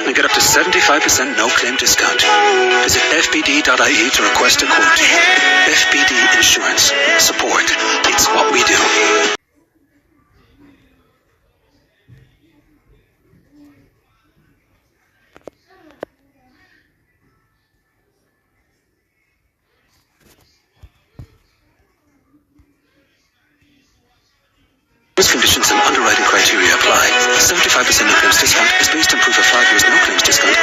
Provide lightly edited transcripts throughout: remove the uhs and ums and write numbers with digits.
and get up to 75% no-claim discount. Visit fbd.ie to request a quote. FBD Insurance. Support. It's what we do. Those conditions and underwriting criteria apply. 75% no-claims discount is based on proof of 5 years no-claims discount.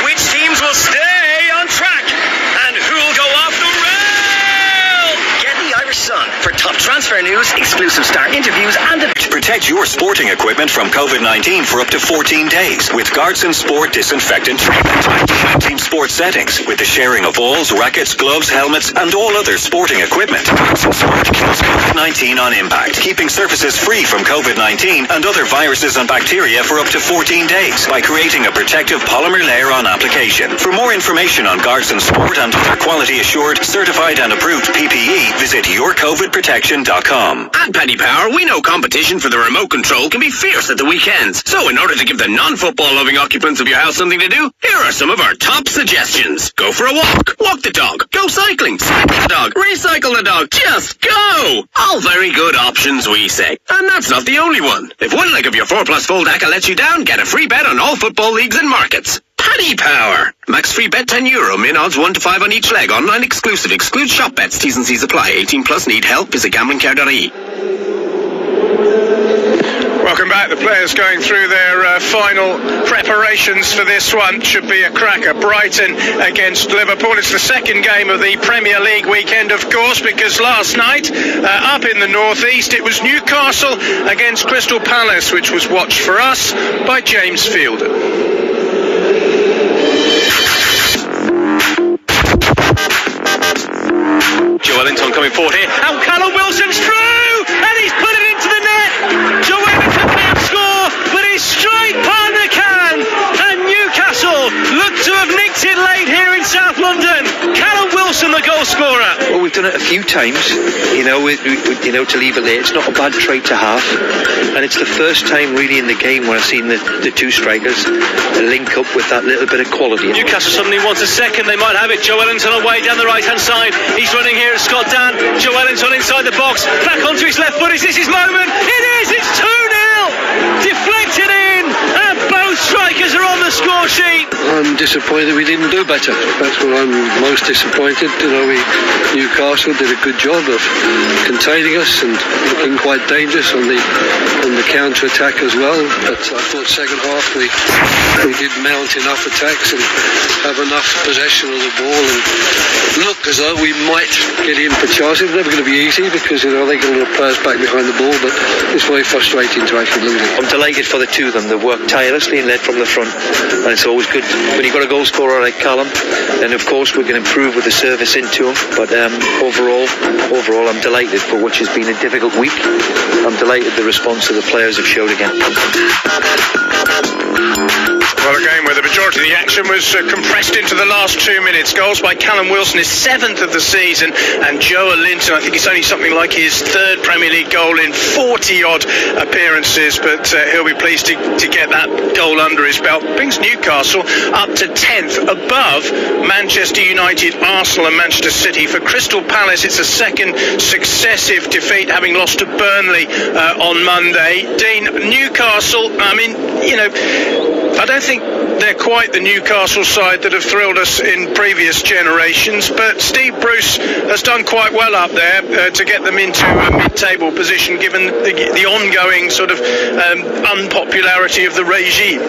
Which teams will stay on track? And who'll go off the rail? Get the Irish Sun for top transfer news, exclusive star interviews, and protect your sporting equipment from COVID-19 for up to 14 days with Guardsson Sport Disinfectant Treatment. Team sport settings with the sharing of balls, rackets, gloves, helmets, and all other sporting equipment. Guardsson Sport kills COVID-19 on impact, keeping surfaces free from COVID-19 and other viruses and bacteria for up to 14 days by creating a protective polymer layer on application. For more information on Guardsson Sport and other quality assured, certified and approved PPE, visit yourcovidprotection.com. At Paddy Power, we know competition for the remote control can be fierce at the weekends. So in order to give the non-football loving occupants of your house something to do, here are some of our top suggestions. Go for a walk. Walk the dog. Go cycling. Cycle the dog. Recycle the dog. Just go. All very good options, we say. And that's not the only one. If one leg of your 4+ fold ACCA lets you down, get a free bet on all football leagues and markets. Paddy Power. Max free bet €10. Min odds 1 to 5 on each leg. Online exclusive. Excludes shop bets. T's and C's apply. 18+. Need help? Visit gamblingcare.ie. Welcome back. The players going through their final preparations for this one. Should be a cracker. Brighton against Liverpool. It's the second game of the Premier League weekend, of course, because last night up in the northeast it was Newcastle against Crystal Palace, which was watched for us by James Fielder. Joe Wellington coming forward here, and Callum Wilson's through, and he's put it into the net. Joe Wellington can't score, but he's straight behind the can, and Newcastle look to have nicked it late here in South London. Callum Wilson, the goal scorer. Well, we've done it a few times, to leave it there. It's not a bad trait to have, and it's the first time really in the game where I've seen the two strikers link up with that little bit of quality. Newcastle suddenly wants a second. They might have it. Joe Wellington away down the right hand side. He's running here. Scott Dan. Joe Wellington inside the box. Back onto his left foot. Is this his moment? It is. It's 2-0. Deflected in. And both strikers are on the score sheet. I'm disappointed we didn't do better. That's what I'm most disappointed. Newcastle did a good job of containing us and looking quite dangerous on the counter attack as well. But I thought second half we did mount enough attacks and have enough possession of the ball and look as though we might get in for chances. It's never going to be easy because they get a lot of players back behind the ball, but it's very frustrating to actually lose it. I'm delighted for the two of them. They've worked tirelessly and led from the front, and it's always good when you've got a goal scorer like Callum. And of course we can improve with the service into him, but overall I'm delighted for what has been a difficult week. I'm delighted the response that the players have showed again. Well, a game where the majority of the action was compressed into the last 2 minutes. Goals by Callum Wilson, his 7th of the season, and Joe Linton, I think it's only something like his 3rd Premier League goal in 40-odd appearances, but he'll be pleased to get that goal under his belt. Brings Newcastle up to 10th, above Manchester United, Arsenal and Manchester City. For Crystal Palace, it's a second successive defeat, having lost to Burnley on Monday. Dean, Newcastle, I don't think they're quite the Newcastle side that have thrilled us in previous generations, but Steve Bruce has done quite well up there to get them into a mid-table position, given the ongoing sort of unpopularity of the regime.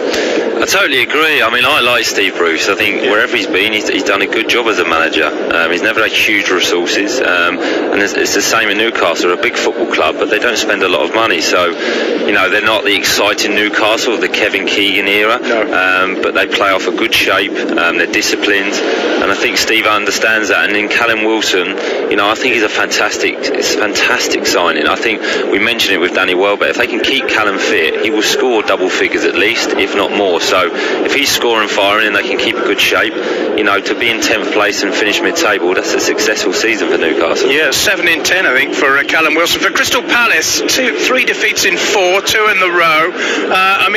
I totally agree. I mean, I like Steve Bruce. I think wherever he's been, he's done a good job as a manager. He's never had huge resources, and it's the same in Newcastle. They're a big football club, but they don't spend a lot of money, so they're not the exciting Newcastle of the Kevin Keegan era. but they play off a good shape. They're disciplined, and I think Steve understands that. And in Callum Wilson, I think he's a fantastic signing. I think we mentioned it with Danny Welbeck. If they can keep Callum fit, he will score double figures at least, if not more. So if he's scoring, firing, and they can keep a good shape, to be in 10th place and finish mid-table, that's a successful season for Newcastle. Yeah, 7 in 10, I think, for Callum Wilson. For Crystal Palace, 3 defeats in 4, 2 in the row.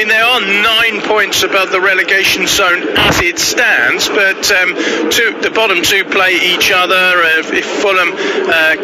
They are 9 points above the relegation zone as it stands, but the bottom two play each other. If Fulham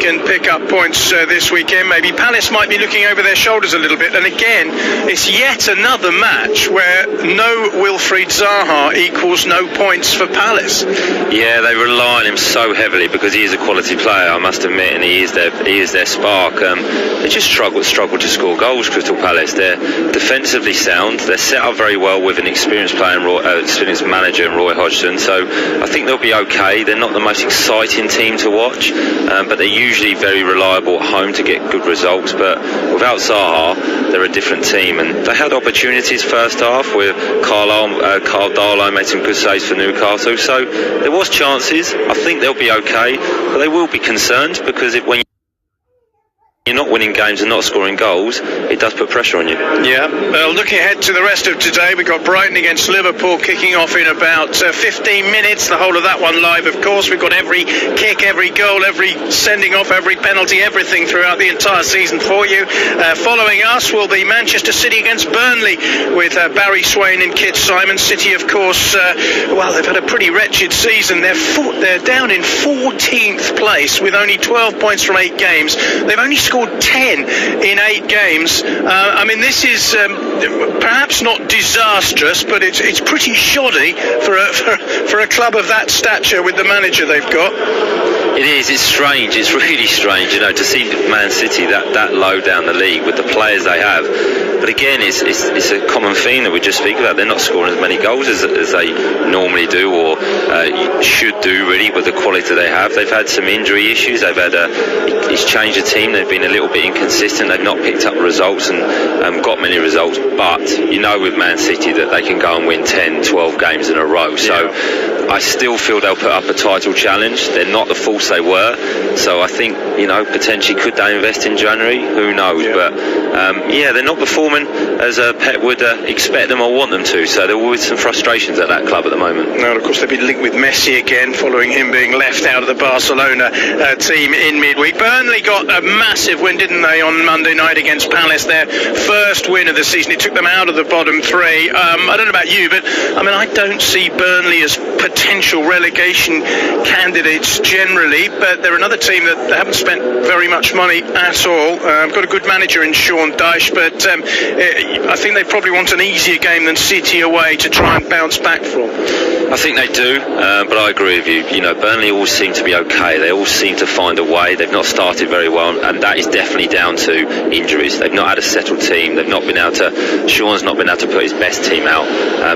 can pick up points this weekend, maybe Palace might be looking over their shoulders a little bit. And again, it's yet another match where no Wilfried Zaha equals no points for Palace. Yeah, they rely on him so heavily because he is a quality player, I must admit, and he is their spark. They just struggle to score goals, Crystal Palace. They're defensively sound. They're set up very well with an experienced player, experienced manager in Roy Hodgson. So I think they'll be okay. They're not the most exciting team to watch, but they're usually very reliable at home to get good results. But without Zaha, they're a different team, and they had opportunities first half with Carl Darlow made some good saves for Newcastle. So there was chances. I think they'll be okay, but they will be concerned because when you're not winning games and not scoring goals, it does put pressure on you. Yeah, well, looking ahead to the rest of today, we've got Brighton against Liverpool kicking off in about 15 minutes. The whole of that one live, of course. We've got every kick, every goal, every sending off, every penalty, everything throughout the entire season for you. Following us will be Manchester City against Burnley with Barry Swain and Kit Simon. City, of course, they've had a pretty wretched season. They're down in 14th place with only 12 points from 8 games. They've only scored 10 in 8 games. This is perhaps not disastrous, but it's pretty shoddy for a club of that stature with the manager they've got. It is. It's strange. It's really strange, to see Man City that low down the league with the players they have. But again, it's a common theme that we just speak about. They're not scoring as many goals as they normally do or should do, really, with the quality they have. They've had some injury issues. He's changed the team. They've been a little bit inconsistent. They've not picked up results and got many results. But with Man City that they can go and win 10, 12 games in a row. So I still feel they'll put up a title challenge. They're not the force they were. So I think, potentially could they invest in January? Who knows? Yeah. But they're not performing as Pep would expect them or want them to. So there will be some frustrations at that club at the moment. Now, of course, they've been linked with Messi again following him being left out of the Barcelona team in midweek. Burnley got a massive win, didn't they, on Monday night against Palace, their first win of the season. It took them out of the bottom 3. I don't know about you, but I don't see Burnley as potential relegation candidates generally, but they're another team that they haven't spent very much money at all. Got a good manager in Sean Dyche, but I think they probably want an easier game than City away to try and bounce back from. I think they do, but I agree with you. Burnley always seem to be okay. They all seem to find a way. They've not started very well, and that is definitely down to injuries. They've not had a settled team. Sean's not been able to put his best team out,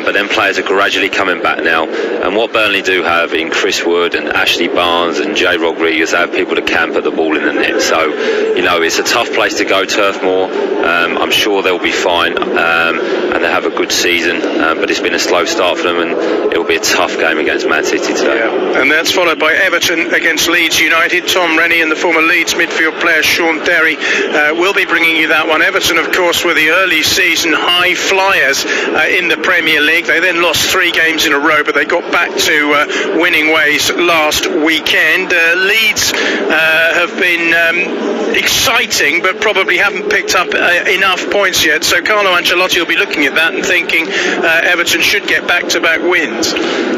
but then players are gradually coming back now. And what Burnley do have in Chris Wood and Ashley Barnes and Jay Rodriguez, they have people to camp at the ball in the net. So, it's a tough place to go, Turf Moor. I'm sure they'll be fine, and they have a good season, but it's been a slow start for them, and it'll be a tough game against Man City today. Yeah. And that's followed by Everton against Leeds United. Tom Rennie and the former Leeds midfield player Sean Derry will be bringing you that one. Everton, of course, were the early season high flyers in the Premier League. They then lost 3 games in a row, but they got back to winning ways last weekend. Leeds have been exciting, but probably haven't picked up enough points yet. So Carlo Ancelotti will be looking at that and thinking Everton should get back-to-back wins.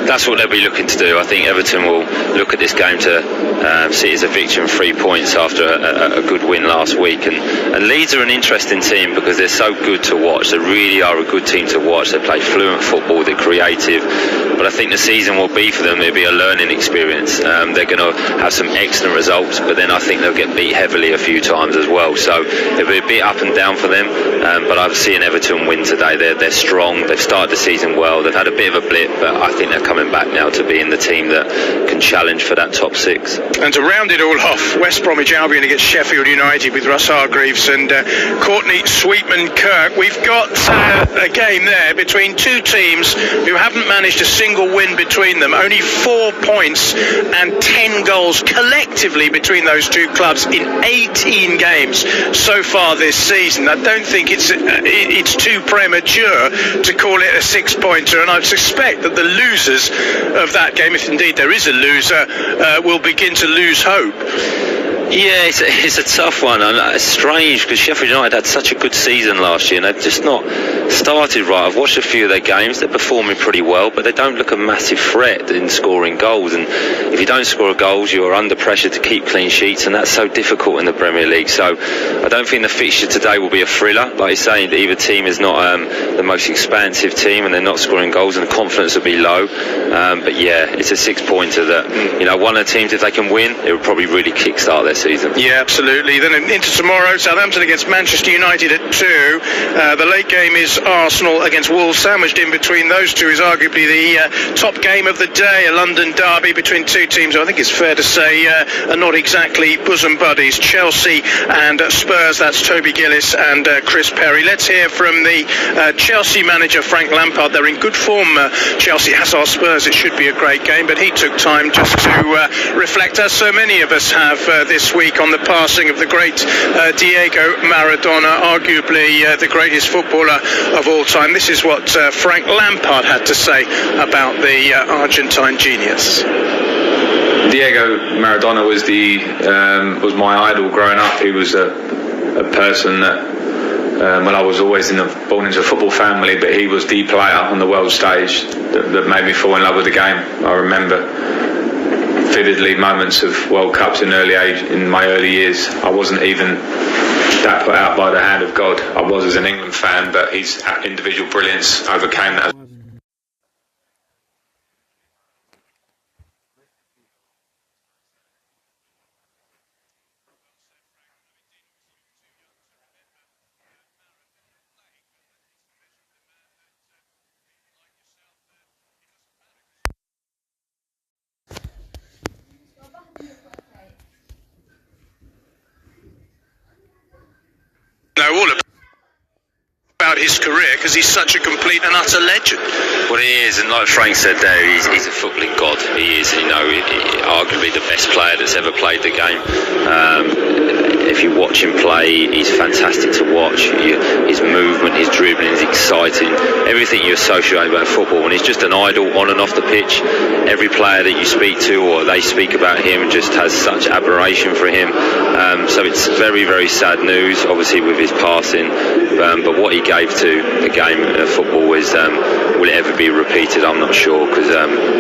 That's what they'll be looking to do. I think Everton will look at this game to see it as a victory and 3 points after a good win last week. And Leeds are an interesting team because they're so good to watch. They really are a good team to watch. They play fluent football. They're creative. But I think the season will be for them. It'll be a learning experience. They're going to have some excellent results, but then I think they'll get beat heavily a few times as well. So it'll be a bit up and down for them. But I seeing Everton win today. They're strong. They've started the season well. They've had a bit of a blip, but I think they're coming back now to being the team that can challenge for that top 6. And to round it all off, West Bromwich Albion against Sheffield United with Russ Hargreaves and Courtney Sweetman-Kirk. We've got a game there between two teams who haven't managed a single win between them. Only 4 points and 10 goals collectively between those two clubs in 18 games so far this season. I don't think it's too premature to call it a 6-pointer, and I suspect that the losers of that game, if indeed there is a loser, will begin to lose hope. Yeah, it's a tough one, and it's strange because Sheffield United had such a good season last year and they've just not started right. I've watched a few of their games. They're performing pretty well, but they don't look a massive threat in scoring goals, and if you don't score goals you're under pressure to keep clean sheets, and that's so difficult in the Premier League. So I don't think the fixture today will be a thriller. Like you're saying, either team is not the most expansive team and they're not scoring goals and the confidence will be low, but yeah, it's a 6-pointer that, one of the teams, if they can win, it will probably really kickstart their season. Yeah, absolutely. Then into tomorrow, Southampton against Manchester United at 2. The late game is Arsenal against Wolves. Sandwiched in between those two is arguably the top game of the day, a London derby between two teams who I think it's fair to say are not exactly bosom buddies. Chelsea and Spurs, that's Toby Gillis and Chris Perry. Let's hear from the Chelsea manager, Frank Lampard. They're in good form, Chelsea, as are Spurs. It should be a great game, but he took time just to reflect, as so many of us have this week, on the passing of the great Diego Maradona, arguably the greatest footballer of all time. This is what Frank Lampard had to say about the Argentine genius. Diego Maradona was my idol growing up. He was a person that, well, I was always born into a football family, but he was the player on the world stage that made me fall in love with the game. I remember vividly moments of World Cups in my early years. I wasn't even that put out by the hand of God. I was as an England fan, but his individual brilliance overcame that. All about his career, because he's such a complete and utter legend. Well, he is, and like Frank said there, he's a footballing god. He is, arguably the best player that's ever played the game. If you watch him play, he's fantastic to watch. His movement, his dribbling is exciting. Everything you associate about football, and he's just an idol on and off the pitch. Every player that you speak to or they speak about him just has such admiration for him. So it's very, very sad news, obviously, with his passing. But what he gave to the game of football is, will it ever be repeated? I'm not sure, because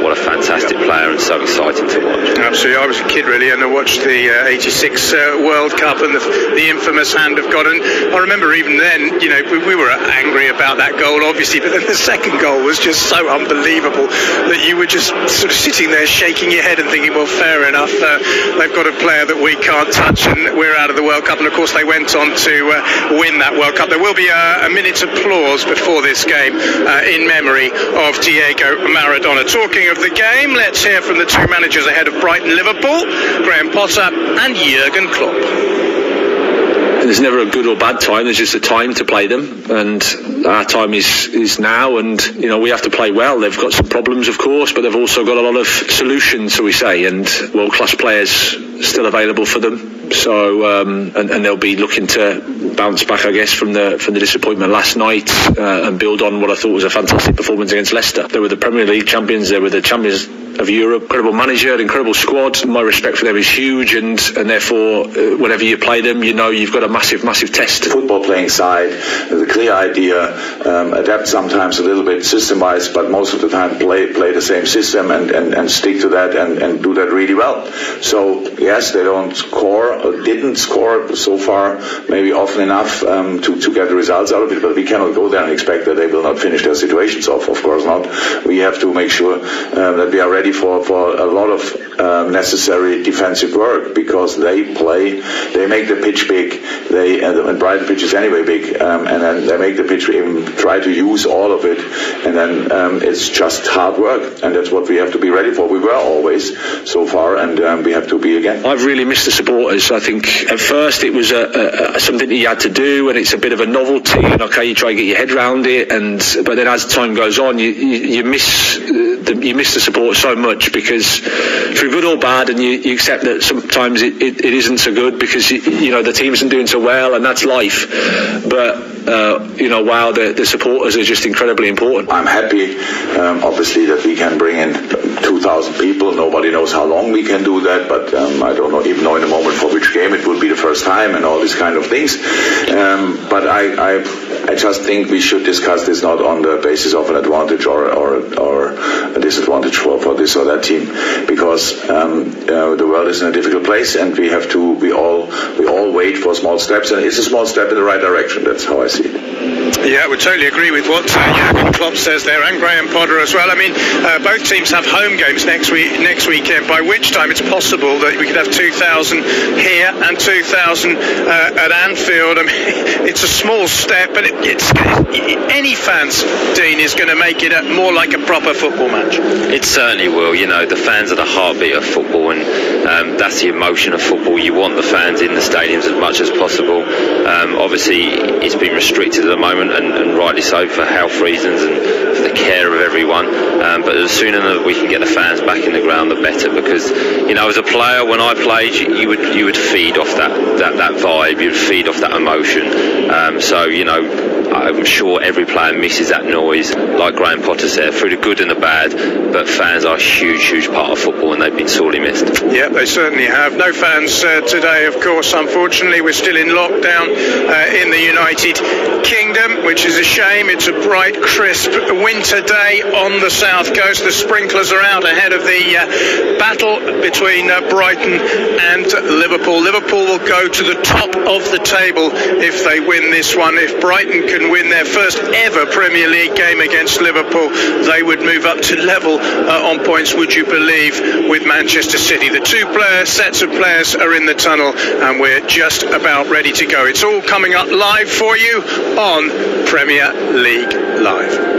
what a fantastic player and so exciting to watch. Absolutely. I was a kid really, and I watched the 86 World Cup and the infamous hand of God, and I remember even then, we were angry about that goal, obviously, but then the second goal was just so unbelievable that you were just sort of sitting there shaking your head and thinking, well, fair enough, they've got a player that we can't touch and we're out of the World Cup. And of course they went on to win that World Cup. There will be a minute's applause before this game in memory of Diego Maradona. Talking of the game, let's hear from the two managers ahead of Brighton Liverpool, Graham Potter and Jurgen Klopp. There's never a good or bad time, there's just a time to play them, and our time is now, and we have to play well. They've got some problems, of course, but they've also got a lot of solutions, so we say, and world-class players still available for them. So and they'll be looking to bounce back, I guess, from the disappointment last night and build on what I thought was a fantastic performance against Leicester. They were the Premier League champions, they were the champions of Europe. Incredible manager, an incredible squad. My respect for them is huge, and therefore whenever you play them, you've got a massive test. Football playing side, the clear idea, adapt sometimes a little bit system-wise, but most of the time play the same system and stick to that and do that really well. So yes, they don't score or didn't score so far, maybe often enough to get the results out of it, but we cannot go there and expect that they will not finish their situations off. Of course not. We have to make sure that we are ready ready for a lot of necessary defensive work, because they make the pitch big. And Brighton pitch is anyway big, and then they make the pitch, even try to use all of it, and then it's just hard work, and that's what we have to be ready for. We were always so far, and we have to be again. I've really missed the supporters. I think at first it was something that you had to do, and it's a bit of a novelty, and okay, you try to get your head around it, but then as time goes on, you miss the support so much, because through good or bad, and you accept that sometimes it isn't so good, because the team isn't doing so well, and that's life. But wow, the supporters are just incredibly important. I'm happy, obviously, that we can bring in 2,000 people. Nobody knows how long we can do that, but I don't even know in a moment for which game it would be the first time, and all these kind of things. But I just think we should discuss this not on the basis of an advantage or a disadvantage for this or that team, because the world is in a difficult place, and we all wait for small steps, and it's a small step in the right direction. That's how I see it. Yeah, I would totally agree with what Jurgen Klopp says there, and Graham Potter as well. I mean, both teams have home games next weekend, by which time it's possible that we could have 2,000 here and 2,000 at Anfield. I mean, it's a small step, but any fans, Dean, is going to make it more like a proper football match. It certainly will. The fans are the heartbeat of football, and that's the emotion of football. You want the fans in the stadiums as much as possible. Obviously, it's been restricted at the moment, and rightly so, for health reasons and for the care of everyone. But the sooner that we can get the fans back in the ground, the better, because as a player, when I played, you would feed off that vibe, you'd feed off that emotion. I'm sure every player misses that noise, like Graham Potter said, through the good and the bad, but fans are a huge part of football, and they've been sorely missed. Yeah, they certainly have. No fans today, of course, unfortunately. We're still in lockdown in the United Kingdom, which is a shame. It's a bright, crisp winter day on the south coast. The sprinklers are out ahead of the battle between Brighton and Liverpool. Liverpool will go to the top of the table if they win this one. If Brighton can win their first ever Premier League game against Liverpool, they would move up to level on points, would you believe, with Manchester City. The two sets of players are in the tunnel, and we're just about ready to go. It's all coming up live for you on Premier League Live.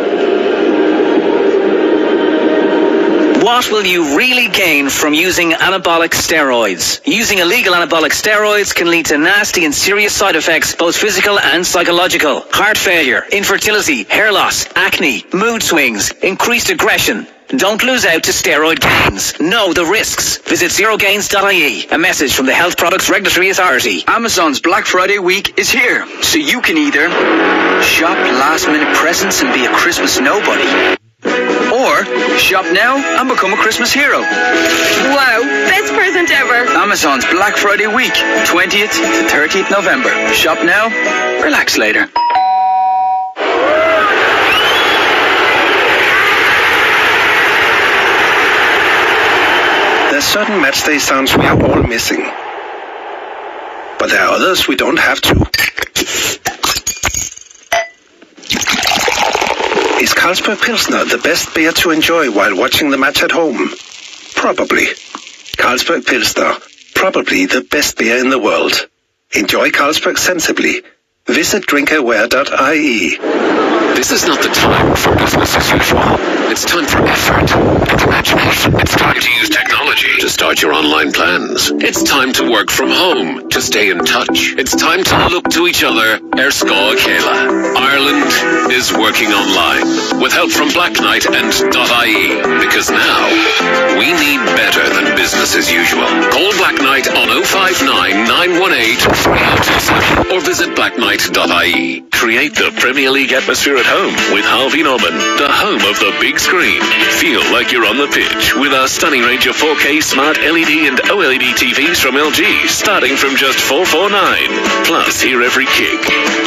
What will you really gain from using anabolic steroids? Using illegal anabolic steroids can lead to nasty and serious side effects, both physical and psychological. Heart failure, infertility, hair loss, acne, mood swings, increased aggression. Don't lose out to steroid gains. Know the risks. Visit zerogains.ie. A message from the Health Products Regulatory Authority. Amazon's Black Friday week is here, so you can either shop last-minute presents and be a Christmas nobody, or shop now and become a Christmas hero. Wow, best present ever. Amazon's Black Friday week, 20th to 30th November. Shop now, relax later. There's certain matchday sounds we are all missing. But there are others we don't have to. Is Carlsberg Pilsner the best beer to enjoy while watching the match at home? Probably. Carlsberg Pilsner, probably the best beer in the world. Enjoy Carlsberg sensibly. Visit drinkaware.ie. This is not the time for business as usual. It's time for effort and imagination. It's time to use technology to start your online plans. It's time to work from home, to stay in touch. It's time to look to each other. Erskau Kayla. Ireland is working online with help from Black Knight and .ie, because now we need better than business as usual. Call Black Knight on 059 918 3027 or visit blackknight.ie. Create the Premier League atmosphere at home with Harvey Norman, the home of the big screen. Feel like you're on the pitch with our stunning range of 4K smart LED and OLED TVs from LG, starting from just $449. Plus, hear every kick,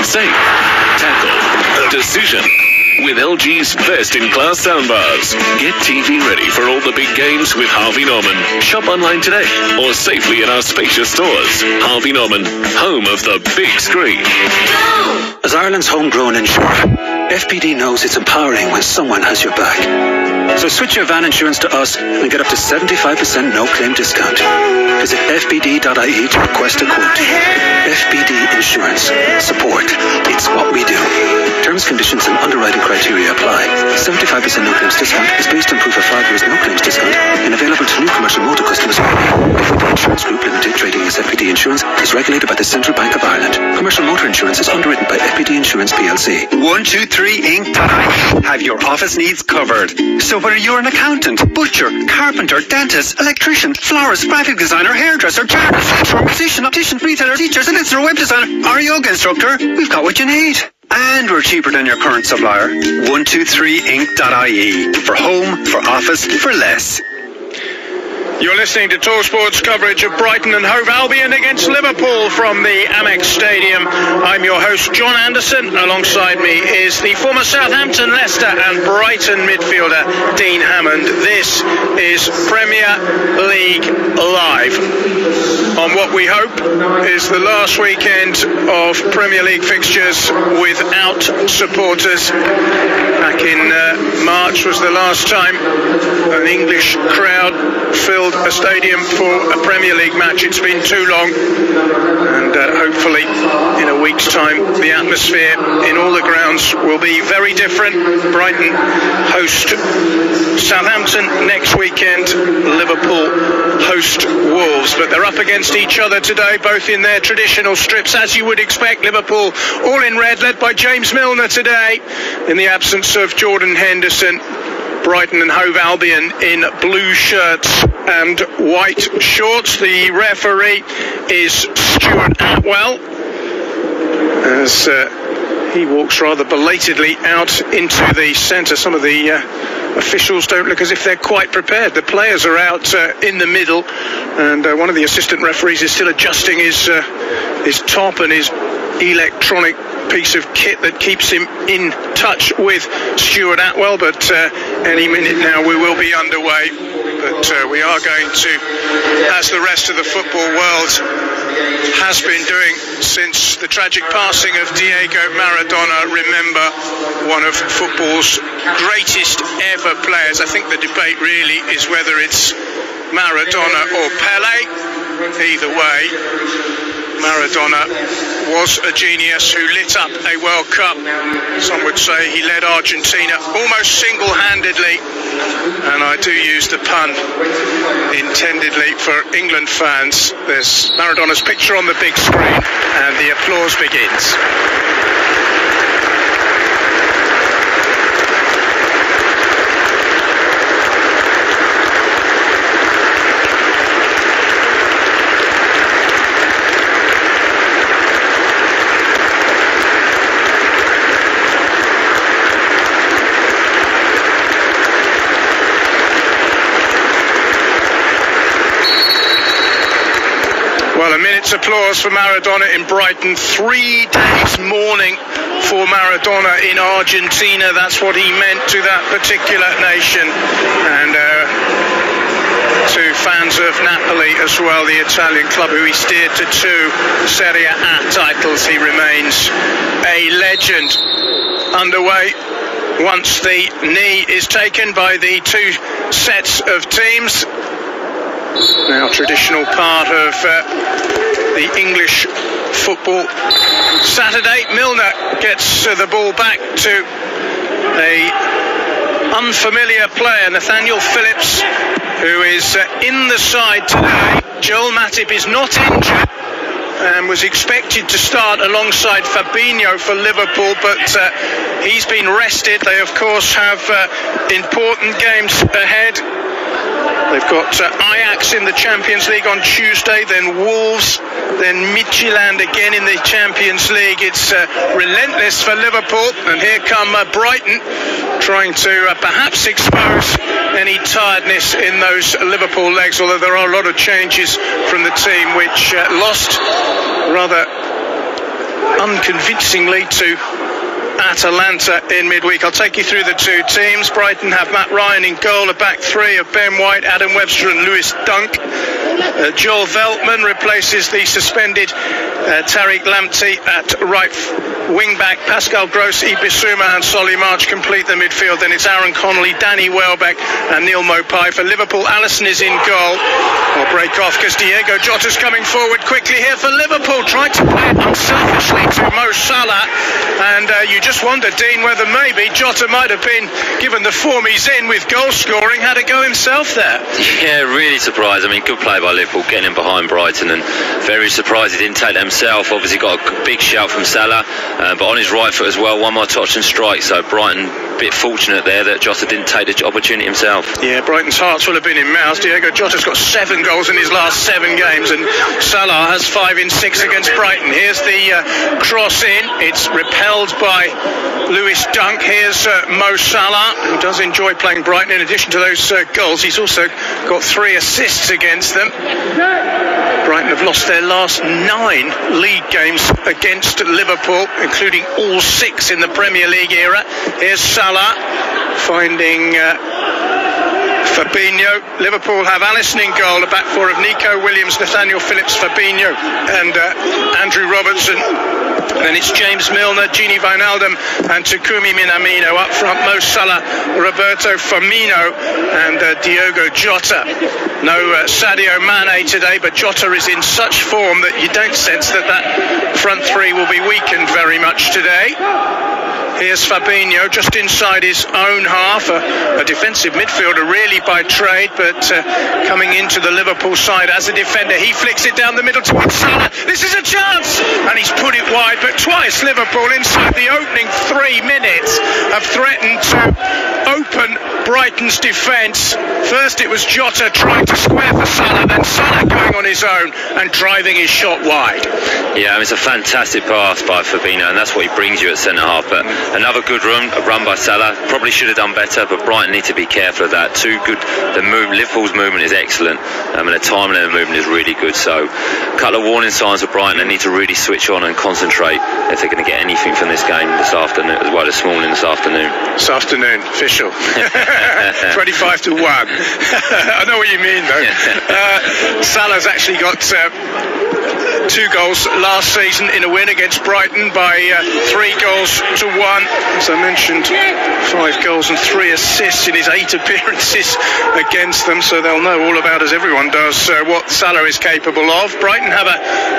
save, tackle, decision, with LG's best-in-class soundbars. Get TV ready for all the big games with Harvey Norman. Shop online today or safely in our spacious stores. Harvey Norman, home of the big screen. As Ireland's homegrown insurer, FPD knows it's empowering when someone has your back. So switch your van insurance to us and get up to 75% no-claim discount. Visit fpd.ie to request a quote. FPD Insurance. Support. It's what we do. Terms, conditions and underwriting criteria apply. 75% no-claims discount is based on proof of 5 years no-claims discount and available to new commercial motor customers only. FPD Insurance Group Limited, trading as FPD Insurance, is regulated by the Central Bank of Ireland. Commercial motor insurance is underwritten by FPD Insurance PLC. 123inc.ie. Have your office needs covered. So whether you're an accountant, butcher, carpenter, dentist, electrician, florist, graphic designer, hairdresser, chartered fletcher, musician, optician, retailer, teacher, solicitor, web designer, or yoga instructor, we've got what you need. And we're cheaper than your current supplier. 123inc.ie. For home, for office, for less. You're listening to TalkSport's coverage of Brighton and Hove Albion against Liverpool from the Amex Stadium. I'm your host, John Anderson. Alongside me is the former Southampton, Leicester and Brighton midfielder, Dean Hammond. This is Premier League Live on what we hope is the last weekend of Premier League fixtures without supporters. Back in March was the last time an English crowd filled a stadium for a Premier League match. It's been too long, and hopefully in a week's time the atmosphere in all the grounds will be very different. Brighton host Southampton next weekend, Liverpool host Wolves, but they're up against each other today, both in their traditional strips, as you would expect. Liverpool all in red, led by James Milner today, in the absence of Jordan Henderson. Brighton and Hove Albion in blue shirts and white shorts. The referee is Stuart Atwell, as he walks rather belatedly out into the centre. Some of the officials don't look as if they're quite prepared. The players are out in the middle, and one of the assistant referees is still adjusting his top and his electronic piece of kit that keeps him in touch with Stuart Atwell, but any minute now we will be underway. But we are going to, as the rest of the football world has been doing since the tragic passing of Diego Maradona, remember one of football's greatest ever players. I think the debate really is whether it's Maradona or Pelé. Either way, Maradona was a genius who lit up a World Cup. Some would say he led Argentina almost single-handedly, and I do use the pun intendedly for England fans. There's Maradona's picture on the big screen, and the applause begins. Well, a minute's applause for Maradona in Brighton. 3 days mourning for Maradona in Argentina. That's what he meant to that particular nation. And to fans of Napoli as well, the Italian club who he steered to 2 Serie A titles. He remains a legend. Underway once the knee is taken by the 2 sets of teams. Now traditional part of the English football Saturday. Milner gets the ball back to a unfamiliar player, Nathaniel Phillips, who is in the side today. Joel Matip is not injured and was expected to start alongside Fabinho for Liverpool, but he's been rested. They of course have important games ahead. They've got Ajax in the Champions League on Tuesday, then Wolves, then Midtjylland again in the Champions League. It's relentless for Liverpool, and here come Brighton trying to perhaps expose any tiredness in those Liverpool legs, although there are a lot of changes from the team, which lost rather unconvincingly to Atalanta in midweek. I'll take you through the two teams. Brighton have Matt Ryan in goal, a back three of Ben White, Adam Webster and Lewis Dunk. Joel Veltman replaces the suspended Tariq Lamptey at right wing-back. Pascal Gross, Ibissouma and Solly March complete the midfield. Then it's Aaron Connolly, Danny Welbeck and Neil Mopai. For Liverpool, Alisson is in goal. I'll break off because Diego Jota's coming forward quickly here for Liverpool. Tried to play it unselfishly to Mo Salah. And you just wonder, Dean, whether maybe Jota might have been, given the form he's in with goal scoring, had a go himself there. Yeah, really surprised. I mean, good play by Liverpool, getting in behind Brighton, and very surprised he didn't take that himself. Obviously got a big shout from Salah, but on his right foot as well, one more touch and strike. So Brighton a bit fortunate there that Jota didn't take the opportunity himself. Yeah, Brighton's hearts will have been in mouths. Diego Jota's got 7 goals in his last 7 games, and Salah has 5 in 6 against Brighton. Here's the cross in. It's repelled by Lewis Dunk. Here's Mo Salah, who does enjoy playing Brighton. In addition to those goals, he's also got 3 assists against them. Brighton have lost their last 9 league games against Liverpool, including all 6 in the Premier League era. Here's Salah finding Fabinho. Liverpool have Alisson in goal, a back four of Nico Williams, Nathaniel Phillips, Fabinho and Andrew Robertson. Then it's James Milner, Gini Wijnaldum and Takumi Minamino. Up front, Mo Salah, Roberto Firmino and Diogo Jota. No Sadio Mane today, but Jota is in such form that you don't sense that front three will be weakened very much today. Here's Fabinho just inside his own half, a defensive midfielder really by trade, but coming into the Liverpool side as a defender. He flicks it down the middle towards Salah. This is a chance! And he's put it wide, but twice Liverpool inside the opening 3 minutes have threatened to open Brighton's defence. First it was Jota trying to square for Salah, then Salah going on his own and driving his shot wide. Yeah, it's a fantastic pass by Fabinho, and that's what he brings you at centre-half. But another good run by Salah. Probably should have done better, but Brighton need to be careful of that. Too good. Liverpool's movement is excellent, and the timing of the movement is really good. So a couple of warning signs for Brighton. They need to really switch on and concentrate if they're going to get anything from this game this afternoon, as well as this morning, this afternoon. This afternoon, official. 25-1. I know what you mean, though. Salah's actually got 2 goals last season in a win against Brighton by 3 goals to 1. As I mentioned, 5 goals and 3 assists in his 8 appearances against them, so they'll know all about, as everyone does, what Salah is capable of. Brighton have a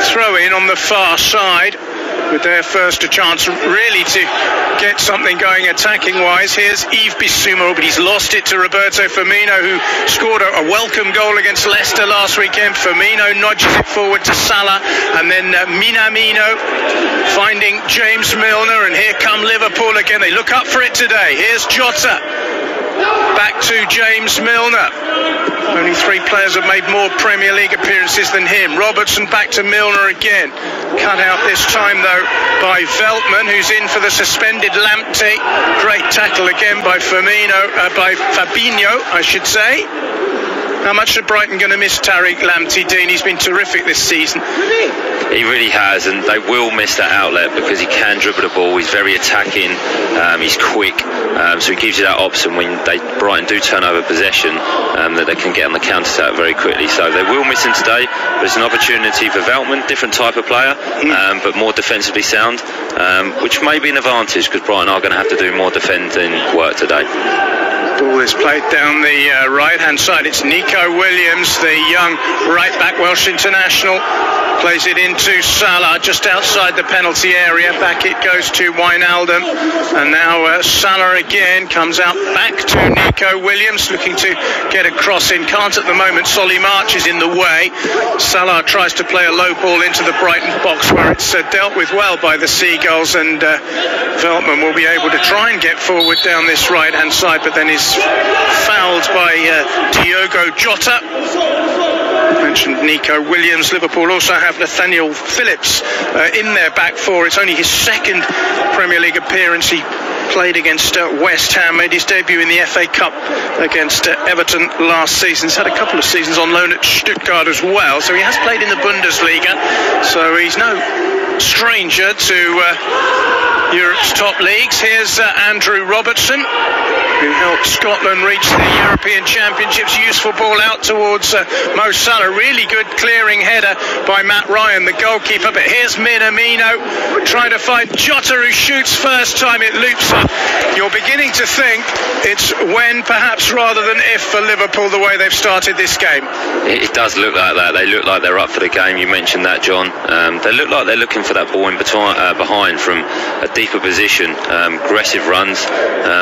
throw-in on the far side, with their first a chance really to get something going attacking-wise. Here's Yves Bissouma, but he's lost it to Roberto Firmino, who scored a welcome goal against Leicester last weekend. Firmino nudges it forward to Salah, and then Minamino finding James Milner, and here come Liverpool again. They look up for it today. Here's Jota. Back to James Milner. Only 3 players have made more Premier League appearances than him. Robertson back to Milner again. Cut out this time, though, by Veltman, who's in for the suspended Lamptey. Great tackle again by Fabinho, I should say. How much are Brighton going to miss Tariq Lamptey, Dean? He's been terrific this season. He really has, and they will miss that outlet because he can dribble the ball. He's very attacking. He's quick, so he gives you that option when Brighton do turn over possession, that they can get on the counter-attack very quickly. So they will miss him today, but it's an opportunity for Veltman, different type of player, but more defensively sound, which may be an advantage because Brighton are going to have to do more defending work today. Ball is played down the right-hand side. It's Nico Williams, the young right-back Welsh international. Plays it into Salah just outside the penalty area. Back it goes to Wijnaldum. And now Salah again comes out back to Nico Williams, looking to get a cross in. Can't at the moment. Solly March is in the way. Salah tries to play a low ball into the Brighton box, where it's dealt with well by the Seagulls, and Veltman will be able to try and get forward down this right-hand side, but then is fouled by Diogo Jota. Mentioned Nico Williams. Liverpool also have Nathaniel Phillips in their back four. It's only his 2nd Premier League appearance. He played against West Ham, made his debut in the FA Cup against Everton last season. He's had a couple of seasons on loan at Stuttgart as well, so he has played in the Bundesliga, so he's no stranger to Europe's top leagues. Here's Andrew Robertson, who helped Scotland reach the European Championships. Useful ball out towards Mo Salah. Really good clearing header by Matt Ryan, the goalkeeper. But here's Minamino trying to find Jota, who shoots first time. It loops up. You're beginning to think it's when, perhaps, rather than if for Liverpool, the way they've started this game. It does look like that. They look like they're up for the game. You mentioned that, John. They look like they're looking for that ball in behind from a deeper position. Aggressive runs,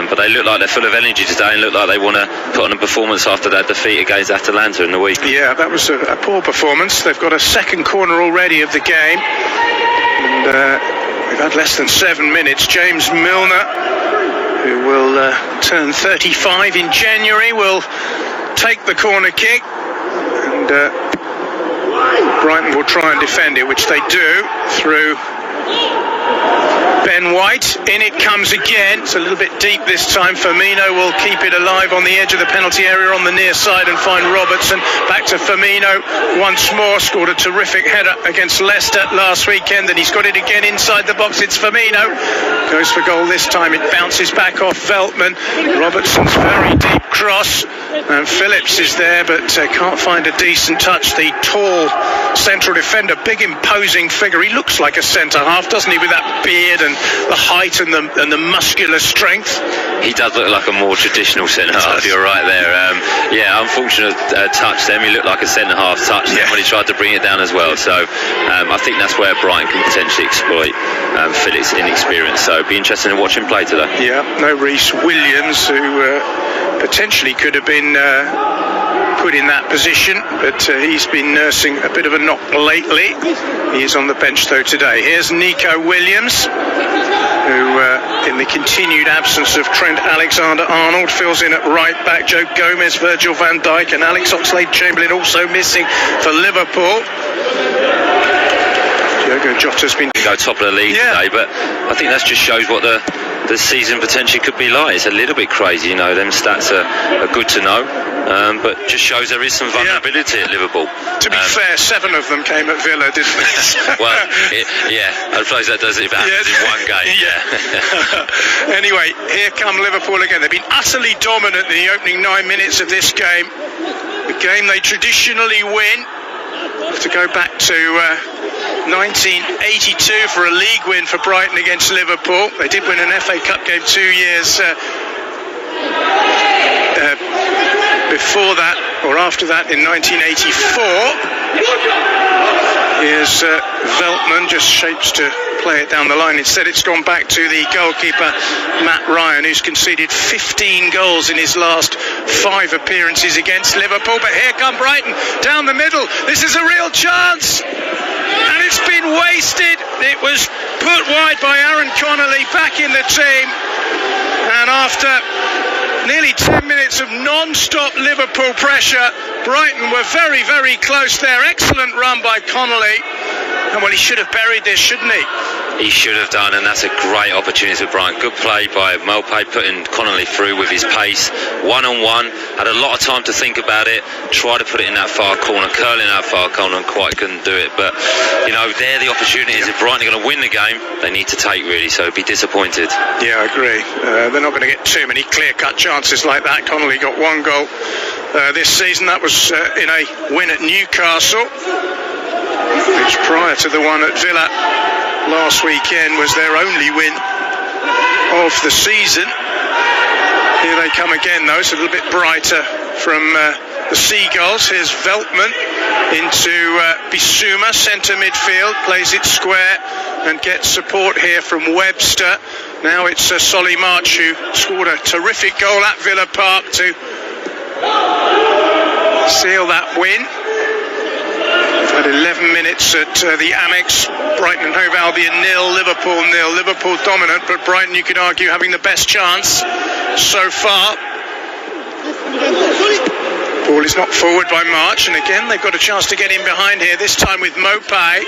but they look like they're full of energy today and look like they want to put on a performance after that defeat against Atalanta in the week. Yeah, that was a poor performance. They've got a second corner already of the game, and we've had less than 7 minutes. James Milner, who will turn 35 in January, will take the corner kick, and Brighton will try and defend it, which they do through Ben White. In it comes again. It's a little bit deep this time. Firmino will keep it alive on the edge of the penalty area on the near side and find Robertson. Back to Firmino once more. Scored a terrific header against Leicester last weekend, and he's got it again inside the box. It's Firmino. Goes for goal this time. It bounces back off Veltman. Robertson's very deep cross, and Phillips is there but can't find a decent touch. The tall central defender, big imposing figure. He looks like a centre half, doesn't he, with that beard and the height and the muscular strength. He does look like a more traditional centre half. You're right there. Unfortunate touch there. He looked like a centre half touch then when he tried to bring it down as well. So I think that's where Brighton can potentially exploit Phillips' inexperience. So it'd be interesting to watch him play today. Yeah, no Reece Williams, who potentially could have been put in that position, but he's been nursing a bit of a knock lately. He is on the bench though today. Here's Nico Williams, who in the continued absence of Trent Alexander-Arnold fills in at right back. Joe Gomez, Virgil van Dijk and Alex Oxlade-Chamberlain also missing for Liverpool. Diogo Jota's been go top of the league today, but I think that just shows what the season potentially could be like. It's a little bit crazy, you know. Them stats are good to know, but just shows there is some vulnerability at Liverpool. To be fair, 7 of them came at Villa, didn't they? Well, I suppose that does it in one game. Anyway, here come Liverpool again. They've been utterly dominant in the opening 9 minutes of this game. The game they traditionally win. Have to go back to 1982 for a league win for Brighton against Liverpool. They did win an FA Cup game 2 years before that, or after that, in 1984. Here's Veltman, just shapes to play it down the line. Instead, it's gone back to the goalkeeper, Matt Ryan, who's conceded 15 goals in his last 5 appearances against Liverpool. But here come Brighton, down the middle. This is a real chance, and it's been wasted. It was put wide by Aaron Connolly, back in the team, and after nearly 10 minutes of non-stop Liverpool pressure, Brighton were very, very close there. Excellent run by Connolly. And well, he should have buried this, shouldn't he? He should have done, and that's a great opportunity for Brighton. Good play by Maupay, putting Connolly through with his pace. One-on-one, had a lot of time to think about it, tried to put it in that far corner, curling that far corner, and quite couldn't do it. But, you know, they're the opportunities. If Brighton are going to win the game, they need to take, really, so be disappointed. Yeah, I agree. They're not going to get too many clear-cut chances like that. Connolly got 1 goal this season. That was in a win at Newcastle, which prior to the one at Villa last weekend was their only win of the season. Here they come again though. It's a little bit brighter from the Seagulls. Here's Veltman into Bissouma, centre midfield, plays it square and gets support here from Webster. Now it's Solly March, who scored a terrific goal at Villa Park to seal that win. At 11 minutes at the Amex, Brighton and Hove Albion 0, Liverpool 0. Liverpool dominant, but Brighton, you could argue, having the best chance so far. Ball is knocked forward by March, and again they've got a chance to get in behind here, this time with Maupay,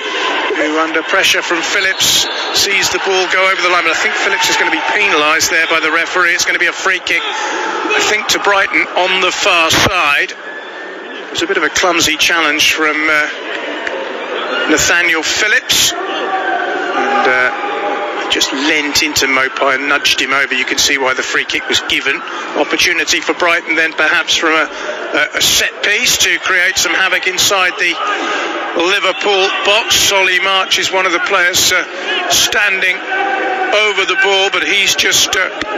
who under pressure from Phillips sees the ball go over the line. But I think Phillips is going to be penalised there by the referee. It's going to be a free kick, I think, to Brighton on the far side. It was a bit of a clumsy challenge from Nathaniel Phillips, and just leant into Mopai and nudged him over. You can see why the free kick was given. Opportunity for Brighton then perhaps from a set piece to create some havoc inside the Liverpool box. Solly March is one of the players standing over the ball, but he's just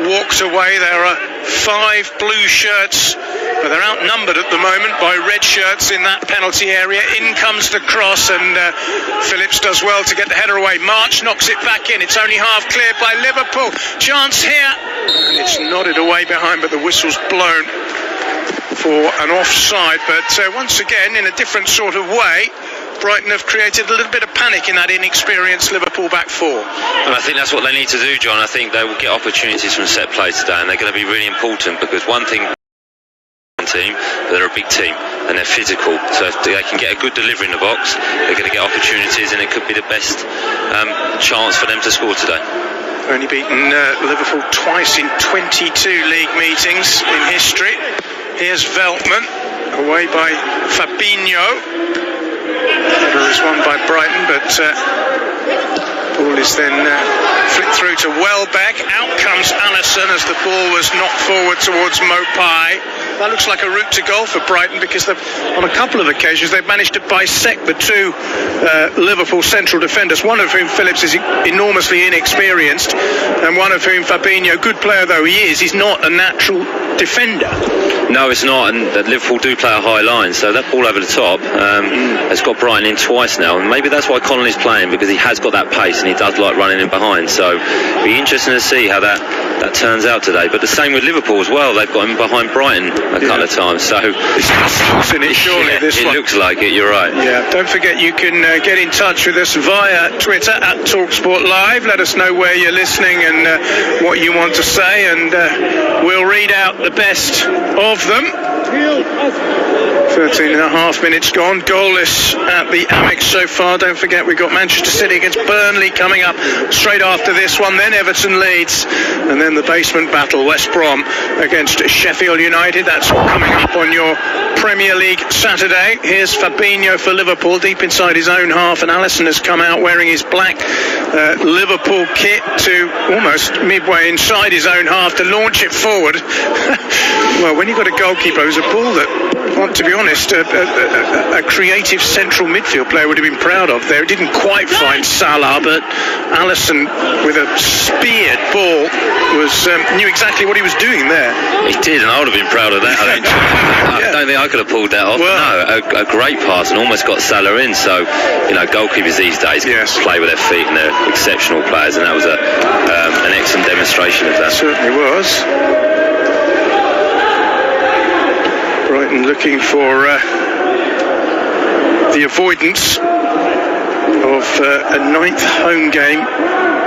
walked away. There are 5 blue shirts, but they're outnumbered at the moment by red shirts in that penalty area. In comes the cross, and Phillips does well to get the header away. March knocks it back in. It's only half cleared by Liverpool. Chance here, and it's nodded away behind, but the whistle's blown for an offside. But once again, in a different sort of way, Brighton have created a little bit of panic in that inexperienced Liverpool back four. And I think that's what they need to do, John. I think they will get opportunities from set play today, and they're going to be really important, because one thing team, they're a big team and they're physical, so if they can get a good delivery in the box, they're going to get opportunities, and it could be the best chance for them to score today. Only beaten Liverpool twice in 22 league meetings in history. Here's Veltman, away by Fabinho. Header is won by Brighton, but ball is then flicked through to Welbeck. Out comes Alisson as the ball was knocked forward towards Mopai. That looks like a route to goal for Brighton, because on a couple of occasions they've managed to bisect the two Liverpool central defenders, one of whom, Phillips, is enormously inexperienced, and one of whom, Fabinho, good player though he is not a natural defender. No, it's not, and Liverpool do play a high line, so that ball over the top has got Brighton in twice now, and maybe that's why Connolly's playing, because he has got that pace and he does like running in behind. So it'll be interesting to see how that turns out today. But the same with Liverpool as well, they've got him behind Brighton a couple of times, so surely this one. It looks like it, you're right. Yeah, don't forget you can get in touch with us via Twitter at TalkSport Live. Let us know where you're listening and what you want to say, and we'll read out the best of them. 13 and a half minutes gone, goalless at the Amex so far. Don't forget we've got Manchester City against Burnley coming up straight after this one, then Everton Leeds, and then the basement battle, West Brom against Sheffield United. That's all coming up on your Premier League Saturday. Here's Fabinho for Liverpool, deep inside his own half, and Alisson has come out wearing his black Liverpool kit to almost midway inside his own half to launch it forward. Well, when you've got a goalkeeper who's a ball that, well, to be honest, a creative central midfield player would have been proud of there. It didn't quite find Salah, but Alisson, with a speared ball, knew exactly what he was doing there. He did, and I would have been proud of that. I don't think I could have pulled that off. Well, no, a great pass, and almost got Salah in. So, goalkeepers these days play with their feet, and they're exceptional players, and that was an excellent demonstration of that. It certainly was. Brighton looking for the avoidance of a 9th home game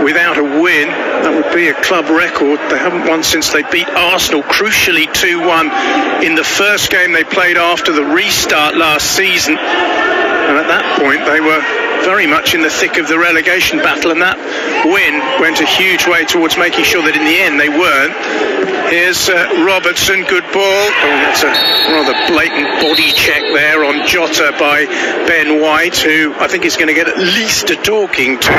without a win. That would be a club record. They haven't won since they beat Arsenal crucially 2-1 in the first game they played after the restart last season, and at that point they were very much in the thick of the relegation battle, and that win went a huge way towards making sure that in the end they weren't. Here's Robertson, good ball. Oh, that's a rather blatant body check there on Jota by Ben White, who I think is going to get at least a talking to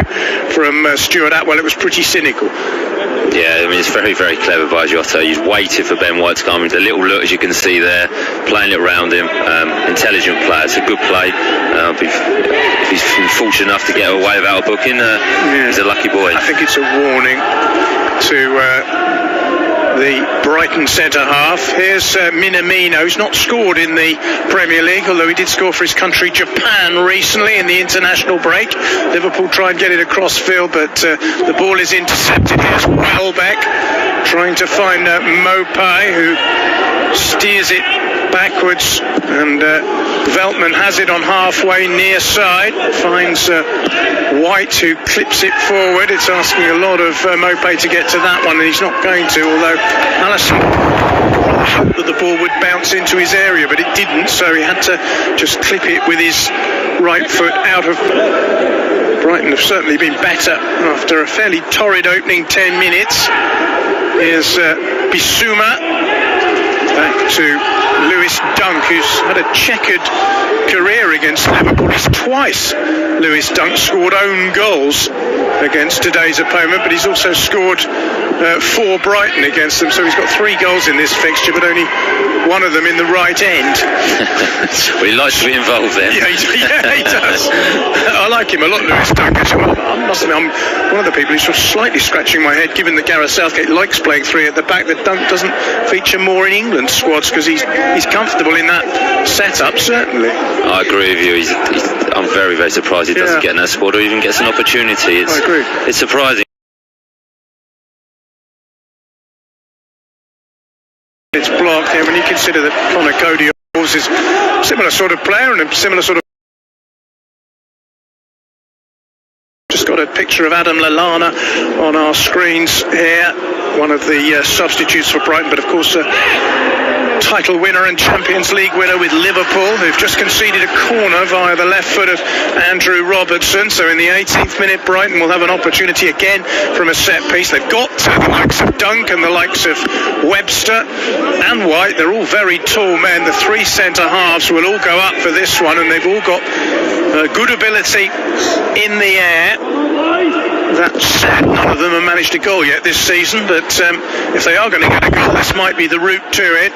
from Stuart Atwell. It was pretty cynical. Yeah, I mean, it's very, very clever by Jota. He's waited for Ben White to come with a little look, as you can see there, playing it around him. Intelligent player. It's a good play. If he's fortunate enough to get away without a booking, he's a lucky boy. I think it's a warning to the Brighton centre-half. Here's Minamino, who's not scored in the Premier League, although he did score for his country Japan recently in the international break. Liverpool try and get it across field, but the ball is intercepted. Here's Welbeck trying to find Mopai, who steers it backwards, and Veltman has it on halfway near side, finds White, who clips it forward. It's asking a lot of Mopai to get to that one, and he's not going to, although Alisson hoped that the ball would bounce into his area, but it didn't, so he had to just clip it with his right foot out of. Brighton have certainly been better after a fairly torrid opening 10 minutes. Here's Bissouma. Back to Lewis Dunk, who's had a checkered career against Liverpool. He's twice, Lewis Dunk, scored own goals against today's opponent, but he's also scored for Brighton against them, so he's got 3 goals in this fixture, but only one of them in the right end. Well, he likes to be involved then. Yeah, he does. I like him a lot, Lewis Dunk. I must admit, I'm one of the people who's sort of slightly scratching my head, given that Gareth Southgate likes playing 3 at the back, that Dunk doesn't feature more in England's squads, because he's comfortable in that setup, certainly. I agree with you. I'm very, very surprised he doesn't get in that squad or even gets an opportunity. I agree. It's surprising. It's blocked here when you consider that Conor Cody is a similar sort of player and a similar sort of. Just got a picture of Adam Lallana on our screens here, one of the substitutes for Brighton, but of course title winner and Champions League winner with Liverpool, who've just conceded a corner via the left foot of Andrew Robertson. So in the 18th minute, Brighton will have an opportunity again from a set piece. They've got the likes of Dunk and the likes of Webster and White. They're all very tall men. The 3 centre halves will all go up for this one, and they've all got good ability in the air. That said, none of them have managed a goal yet this season, but if they are going to get a goal, this might be the route to it.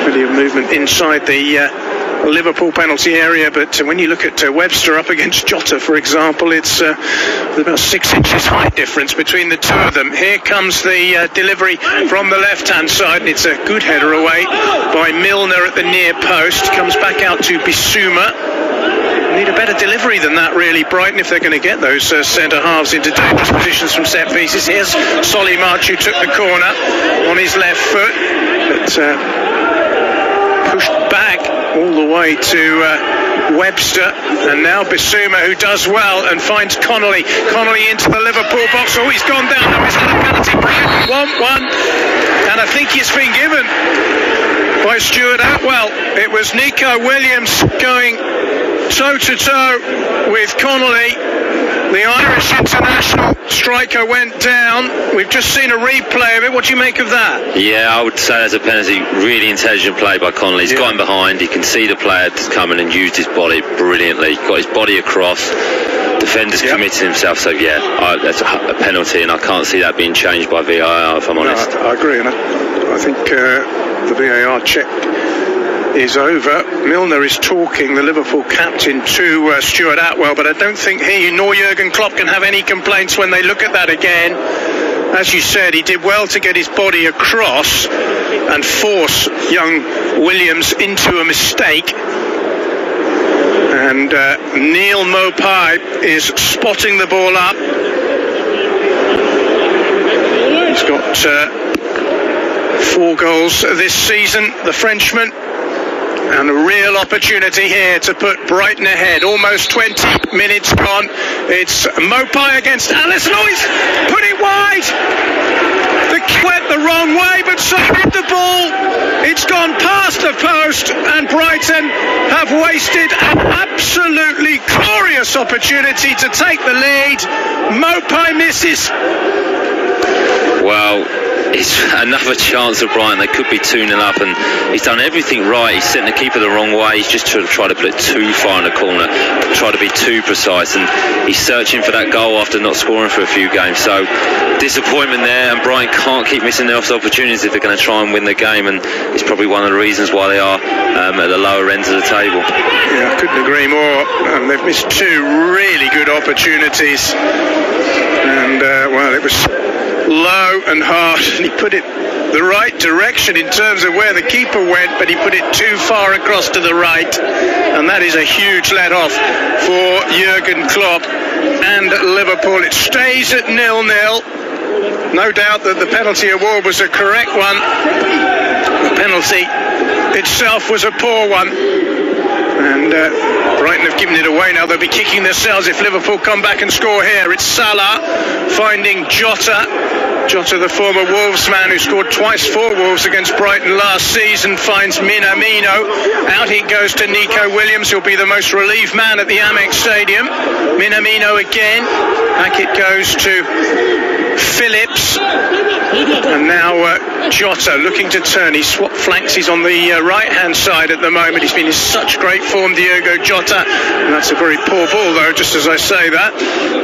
Plenty of movement inside the Liverpool penalty area, but when you look at Webster up against Jota, for example, it's about 6 inches height difference between the two of them. Here comes the delivery from the left-hand side, and it's a good header away by Milner at the near post. Comes back out to Bissouma. Need a better delivery than that, really, Brighton, if they're going to get those centre halves into dangerous positions from set pieces. Here's Solly March, who took the corner on his left foot, but pushed back all the way to Webster, and now Bissouma, who does well and finds Connolly into the Liverpool box. Oh, he's gone down. Now, is that a penalty? 1-1, and I think it's been given by Stuart Atwell. It was Nico Williams going toe-to-toe with Connolly. The Irish international striker went down. We've just seen a replay of it. What do you make of that? Yeah, I would say that's a penalty. Really intelligent play by Connolly. He's got him behind. He can see the player coming and used his body brilliantly. Got his body across. Defender's committed himself. So that's a penalty, and I can't see that being changed by VAR, if I'm honest. I agree, and I think the VAR check is over. Milner is talking, the Liverpool captain, to Stuart Atwell, but I don't think he nor Jurgen Klopp can have any complaints when they look at that again. As you said, he did well to get his body across and force young Williams into a mistake. And Neil Maupay is spotting the ball up. He's got 4 goals this season, the Frenchman. And a real opportunity here to put Brighton ahead. Almost 20 minutes gone. It's Maupay against Alisson. Oh, he's put it wide. The kick went the wrong way, but so did the ball. It's gone past the post, and Brighton have wasted an absolutely glorious opportunity to take the lead. Maupay misses. Well, it's another chance of Brighton. They could be 2-0 up, and he's done everything right. He's sent the keeper the wrong way. He's just tried to put it too far in the corner, tried to be too precise, and he's searching for that goal after not scoring for a few games. So disappointment there, and Brighton can't keep missing their opportunities if they're going to try and win the game, and it's probably one of the reasons why they are at the lower ends of the table. Yeah, I couldn't agree more. They've missed 2 really good opportunities, and well, it was low and hard, and he put it the right direction in terms of where the keeper went, but he put it too far across to the right, and that is a huge let-off for Jurgen Klopp and Liverpool. It stays at 0-0. No doubt that the penalty award was a correct one. The penalty itself was a poor one, and Brighton have given it away. Now they'll be kicking themselves if Liverpool come back and score here. It's Salah finding Jota, the former Wolves man who scored twice for Wolves against Brighton last season, finds Minamino. Out he goes to Nico Williams, who'll be the most relieved man at the Amex Stadium. Minamino again. Back it goes to Phillips, and now Jota looking to turn. He swapped flanks. He's on the right-hand side at the moment. He's been in such great form, Diogo Jota. And that's a very poor ball, though, just as I say that.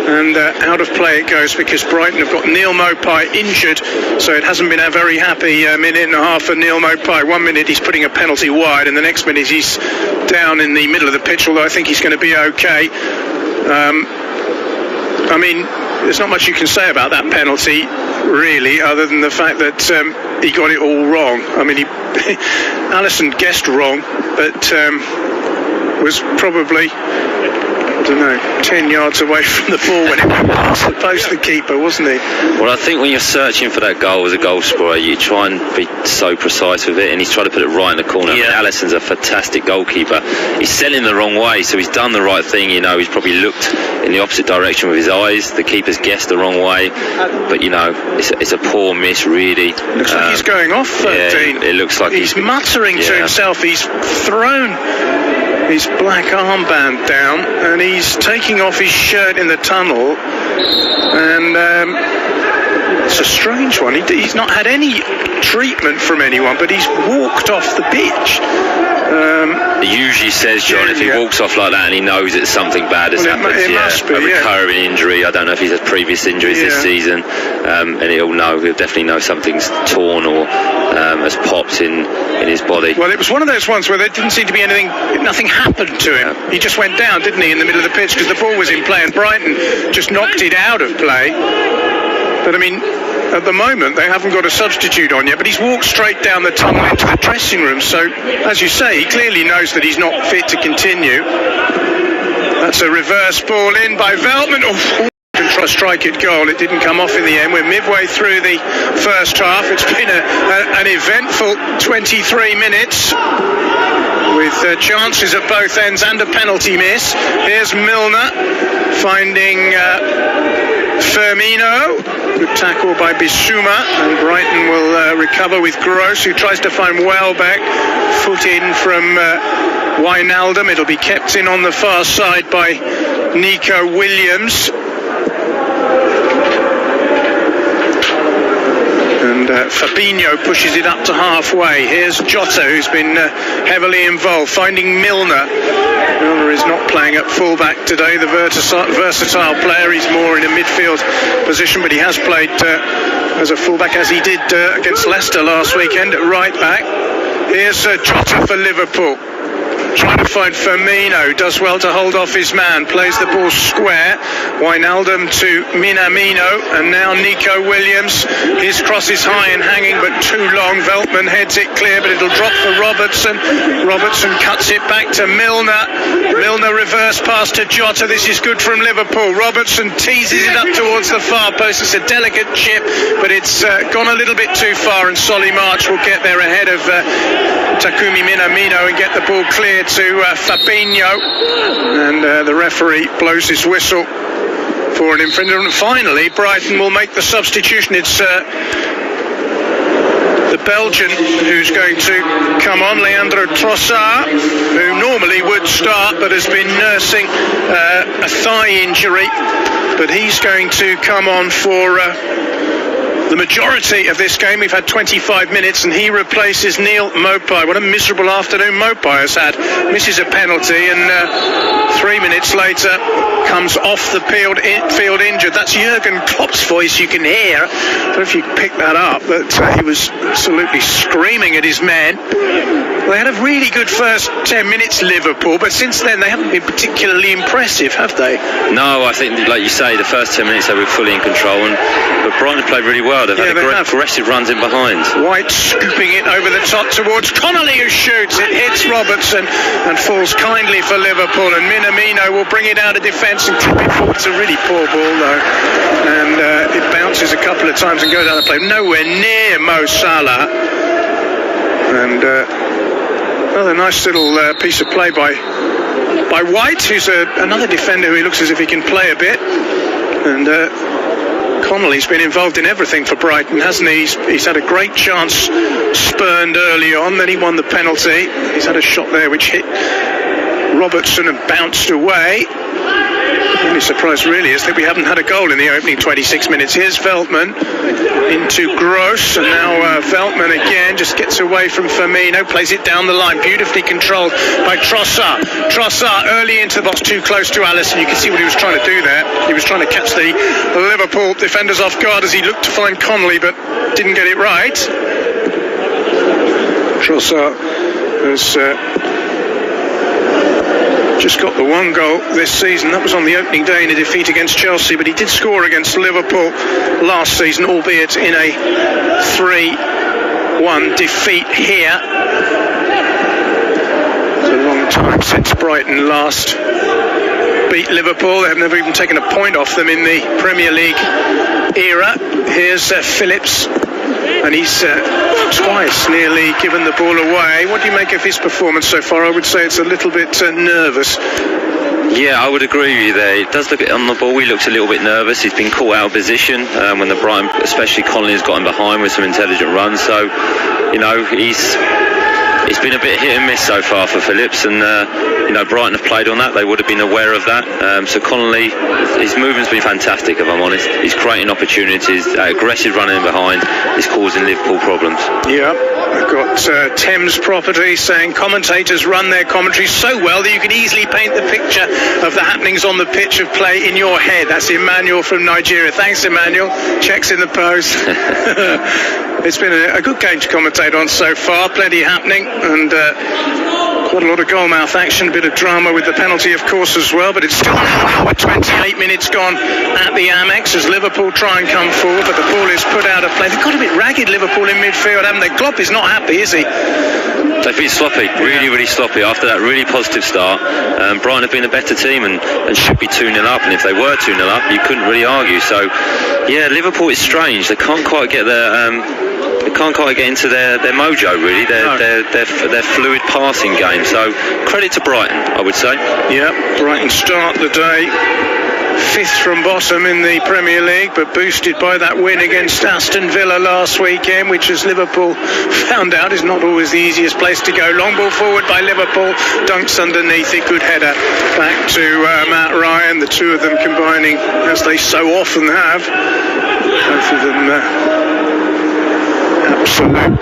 And out of play it goes, because Brighton have got Neil Maupay injured, so it hasn't been a very happy minute and a half for Neil Maupay. 1 minute he's putting a penalty wide, and the next minute he's down in the middle of the pitch, although I think he's going to be okay. I mean, there's not much you can say about that penalty, really, other than the fact that he got it all wrong. I mean, Alisson guessed wrong, but was probably, I don't know, 10 yards away from the ball when it went past the post, the keeper, wasn't he? Well, I think when you're searching for that goal as a goal scorer, you try and be so precise with it, and he's trying to put it right in the corner. Yeah. I mean, Alisson's a fantastic goalkeeper. He's selling the wrong way, so he's done the right thing. You know, he's probably looked in the opposite direction with his eyes. The keeper's guessed the wrong way, but you know, it's a poor miss, really. Looks like he's going off, Dean. It looks like he's muttering to himself. He's thrown his black armband down, and he's taking off his shirt in the tunnel, and it's a strange one. He's not had any treatment from anyone, but he's walked off the pitch. He usually says, John, if he walks off like that and he knows that something bad has happened, a recurring injury. I don't know if he's had previous injuries this season, and he'll definitely know something's torn or has popped in his body. Well, it was one of those ones where there didn't seem to be nothing happened to him. He just went down, didn't he, in the middle of the pitch, because the ball was in play, and Brighton just knocked it out of play. But I mean, at the moment they haven't got a substitute on yet, but he's walked straight down the tunnel into the dressing room, so as you say, he clearly knows that he's not fit to continue. That's a reverse ball in by Veltman. Can try to strike it goal. It didn't come off in the end. We're midway through the first half. It's been an eventful 23 minutes with chances at both ends and a penalty miss. Here's Milner finding Firmino. Good tackle by Bissouma, and Brighton will recover with Gross, who tries to find Welbeck. Foot in from Wijnaldum. It'll be kept in on the far side by Nico Williams. And Fabinho pushes it up to halfway. Here's Jota, who's been heavily involved, finding Milner. Milner is not playing at fullback today, the versatile player. He's more in a midfield position, but he has played as a fullback, as he did against Leicester last weekend at right back. Here's Jota for Liverpool, trying to find Firmino, does well to hold off his man, plays the ball square. Wijnaldum to Minamino, and now Nico Williams. His cross is high and hanging, but too long. Veltman heads it clear, but it'll drop for Robertson. Robertson cuts it back to Milner. Milner reverse pass to Jota. This is good from Liverpool. Robertson teases it up towards the far post. It's a delicate chip, but it's gone a little bit too far, and Solly March will get there ahead of Takumi Minamino and get the ball clear to Fabinho, and the referee blows his whistle for an infringement. And finally, Brighton will make the substitution. It's the Belgian who's going to come on, Leandro Trossard, who normally would start but has been nursing a thigh injury, but he's going to come on for the majority of this game. We've had 25 minutes, and he replaces Neil Maupay. What a miserable afternoon Maupay has had. Misses a penalty, and 3 minutes later comes off the field injured. That's Jurgen Klopp's voice you can hear. I don't know if you picked that up, but he was absolutely screaming at his men. They had a really good first 10 minutes, Liverpool, but since then they haven't been particularly impressive, have they? No, I think, like you say, the first 10 minutes they were fully in control, but Brighton played really well. They've had aggressive runs in behind. White scooping it over the top towards Connolly, who shoots. It hits Robertson and falls kindly for Liverpool, and Minamino will bring it out of defence and tip it forward. It's a really poor ball, though, and it bounces a couple of times and goes out of play. Nowhere near Mo Salah. And another nice little piece of play by White, who's another defender who looks as if he can play a bit. And Connolly's been involved in everything for Brighton, hasn't he? He's had a great chance spurned early on, then he won the penalty. He's had a shot there which hit Robertson and bounced away. only surprise really is that we haven't had a goal in the opening 26 minutes. Here's Veltman into Gross, and now Veltman again just gets away from Firmino, plays it down the line, beautifully controlled by Trossard. Trossard early into the box, too close to Alisson. You can see what he was trying to do there. He was trying to catch the Liverpool defenders off guard as he looked to find Connolly, but didn't get it right. Trossard has just got the one goal this season. That was on the opening day in a defeat against Chelsea, but he did score against Liverpool last season, albeit in a 3-1 defeat here. It's a long time since Brighton last beat Liverpool. They have never even taken a point off them in the Premier League era. Here's Phillips, and he's twice nearly given the ball away. What do you make of his performance so far? I would say it's a little bit nervous. Yeah, I would agree with you there. It does look on the ball, he looks a little bit nervous. He's been caught out of position when the Brighton, especially Connolly, has got him behind with some intelligent runs. So, you know, it's been a bit hit and miss so far for Phillips, and you know, Brighton have played on that. They would have been aware of that. So Connolly, his movement's been fantastic, if I'm honest. He's creating opportunities, aggressive running behind is causing Liverpool problems. Yeah, I've got Thames Property saying commentators run their commentary so well that you can easily paint the picture of the happenings on the pitch of play in your head. That's Emmanuel from Nigeria. Thanks, Emmanuel. Checks in the post. It's been a good game to commentate on so far. Plenty happening, and quite a lot of goal-mouth action, a bit of drama with the penalty, of course, as well. But it's still now 28 minutes gone at the Amex as Liverpool try and come forward, but the ball is put out of play. They've got a bit ragged, Liverpool, in midfield, haven't they? Klopp is not happy, is he? They've been sloppy, really sloppy after that really positive start. Brighton have been a better team and should be 2-0 up, and if they were 2-0 up, you couldn't really argue. So, yeah, Liverpool is strange. They can't quite get into their mojo, really. Their fluid passing game. So credit to Brighton, I would say. Yeah, Brighton start the day 5th from bottom in the Premier League, but boosted by that win against Aston Villa last weekend, which, as Liverpool found out, is not always the easiest place to go. Long ball forward by Liverpool, dunks underneath it, good header back to Matt Ryan. The two of them combining, as they so often have. Both of them absolute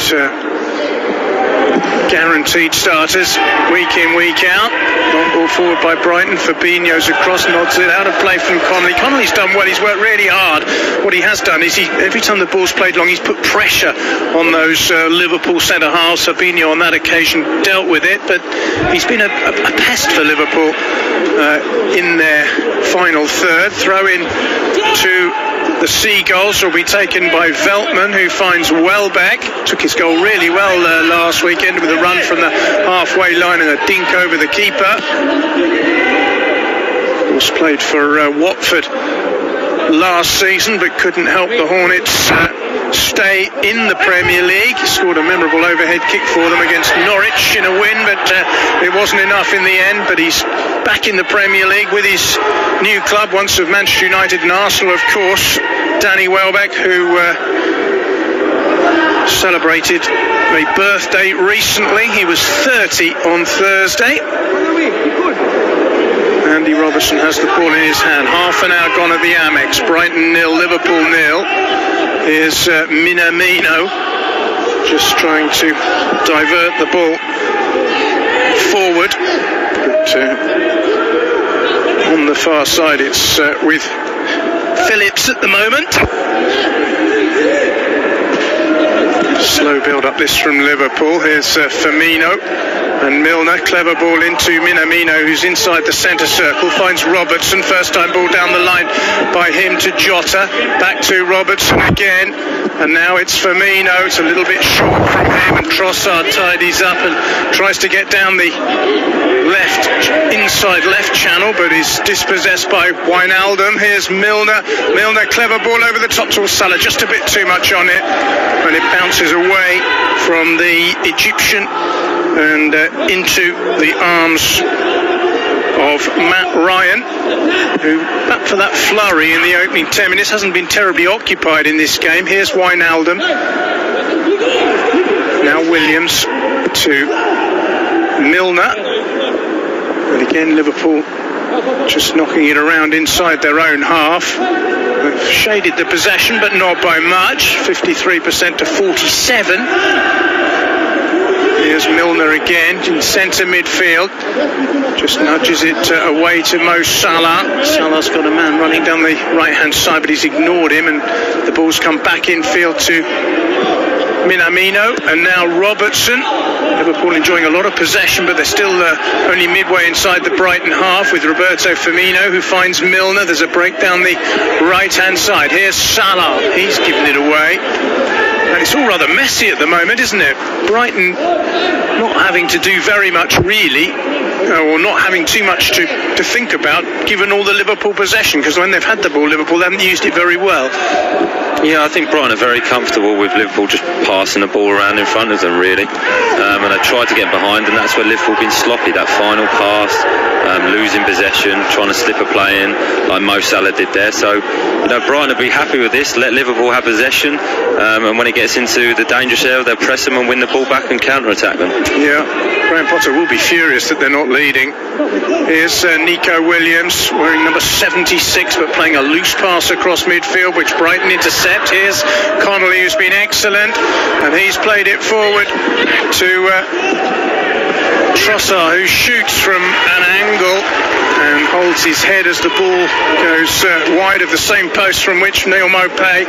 guaranteed starters week in, week out. Long ball forward by Brighton. Fabinho's across, nods it out of play from Connolly. Connolly's done well. He's worked really hard. What he has done is every time the ball's played long, he's put pressure on those Liverpool centre halves. Fabinho on that occasion dealt with it, but he's been a pest for Liverpool in their final third. Throw in to the Seagulls will be taken by Veltman, who finds Welbeck. Took his goal really well last weekend with a run from the halfway line and a dink over the keeper. Was played for Watford last season, but couldn't help the Hornets stay in the Premier League. Scored a memorable overhead kick for them against Norwich in a win, but it wasn't enough in the end. But he's back in the Premier League with his new club, once of Manchester United and Arsenal, of course. Danny Welbeck, who celebrated a birthday recently. He was 30 on Thursday. Andy Robertson has the ball in his hand. Half an hour gone at the Amex. Brighton 0, Liverpool 0. Here's Minamino just trying to divert the ball forward. But on the far side, it's with Phillips at the moment. Slow build up this from Liverpool. Here's Firmino and Milner. Clever ball into Minamino, who's inside the centre circle. Finds Robertson. First time ball down the line by him to Jota. Back to Robertson again. And now it's Firmino. It's a little bit short from him, and Trossard tidies up and tries to get down the inside left channel, but is dispossessed by Wijnaldum. Here's Milner. Milner, clever ball over the top to Salah. Just a bit too much on it, and it bounces away from the Egyptian and into the arms of Matt Ryan, who, back for that flurry in the opening 10 minutes, hasn't been terribly occupied in this game. Here's Wijnaldum. Now Williams to Milner. And again, Liverpool just knocking it around inside their own half. They've shaded the possession, but not by much. 53% to 47. Here's Milner again in centre midfield. Just nudges it away to Mo Salah. Salah's got a man running down the right-hand side, but he's ignored him, and the ball's come back infield to Minamino, and now Robertson. Liverpool enjoying a lot of possession, but they're still only midway inside the Brighton half with Roberto Firmino, who finds Milner. There's a break down the right-hand side. Here's Salah. He's given it away. And it's all rather messy at the moment, isn't it? Brighton not having to do very much, really, or not having too much to think about, given all the Liverpool possession, because when they've had the ball, Liverpool haven't used it very well. Yeah, I think Brighton are very comfortable with Liverpool just passing the ball around in front of them, really. And they tried to get behind, and that's where Liverpool been sloppy. That final pass, losing possession, trying to slip a play in, like Mo Salah did there. So, Brighton will be happy with this. Let Liverpool have possession, and when it gets into the dangerous area, they'll press them and win the ball back and counter-attack them. Yeah, Graham Potter will be furious that they're not leading. Here's Nico Williams, wearing number 76, but playing a loose pass across midfield, which Brighton intercept. Here's Connolly, who's been excellent, and he's played it forward to Trossard, who shoots from an angle and holds his head as the ball goes wide of the same post from which Neil Maupay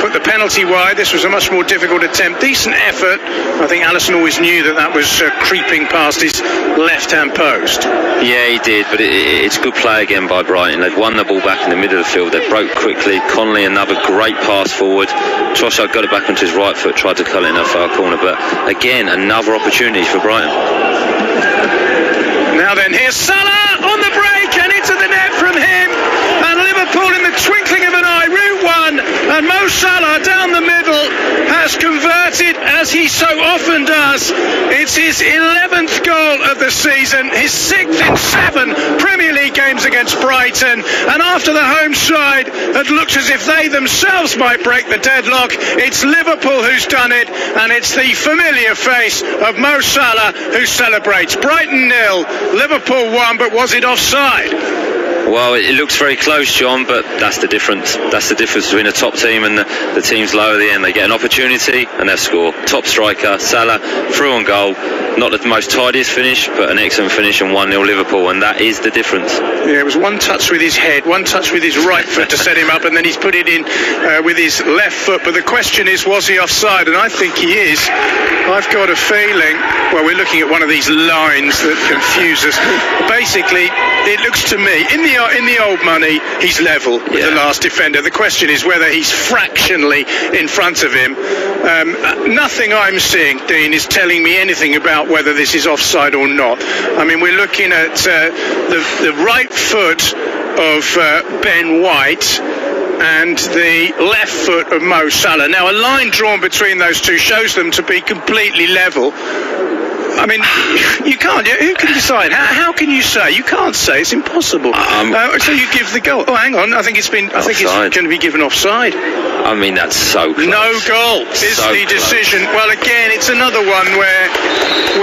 put the penalty wide. This was a much more difficult attempt. Decent effort. I think Alisson always knew that was creeping past his left-hand post. Yeah, he did, but it's good play again by Brighton. They've won the ball back in the middle of the field. They broke quickly. Connolly, another great pass forward. Trossard got it back onto his right foot, tried to cut it in a far corner, but again, another opportunity for Brighton. Now then, here's Salah on the break, and into the net from him, and Liverpool in the twinkling of an eye, route one, and Mo Salah down the middle has converted, as he so often does. It's his 11th goal of the season, his 6th in 7 Premier League games against Brighton, and after the home side had looked as if they themselves might break the deadlock, it's Liverpool who's done it, and it's the familiar face of Mo Salah who celebrates. Brighton 0, Liverpool 1, but was it offside? Well, it looks very close, John, but that's the difference. That's the difference between a top team and the teams lower at the end. They get an opportunity and they score. Top striker, Salah, through on goal. Not the most tidiest finish, but an excellent finish, and 1-0 Liverpool, and that is the difference. Yeah, it was one touch with his head, one touch with his right foot to set him up, and then he's put it in with his left foot. But the question is, was he offside? And I think he is. I've got a feeling, well, we're looking at one of these lines that confuse us. Basically, it looks to me, in the old money, he's level with the last defender. The question is whether he's fractionally in front of him. Nothing I'm seeing, Dean, is telling me anything about whether this is offside or not. I mean, we're looking at the right foot of Ben White and the left foot of Mo Salah. Now, a line drawn between those two shows them to be completely level. I mean, you can't. Who can decide? How can you say? You can't say. It's impossible. So you give the goal. Oh, hang on. I think it's going to be given offside. I mean, that's so close. No goal is the decision. Well, again, it's another one where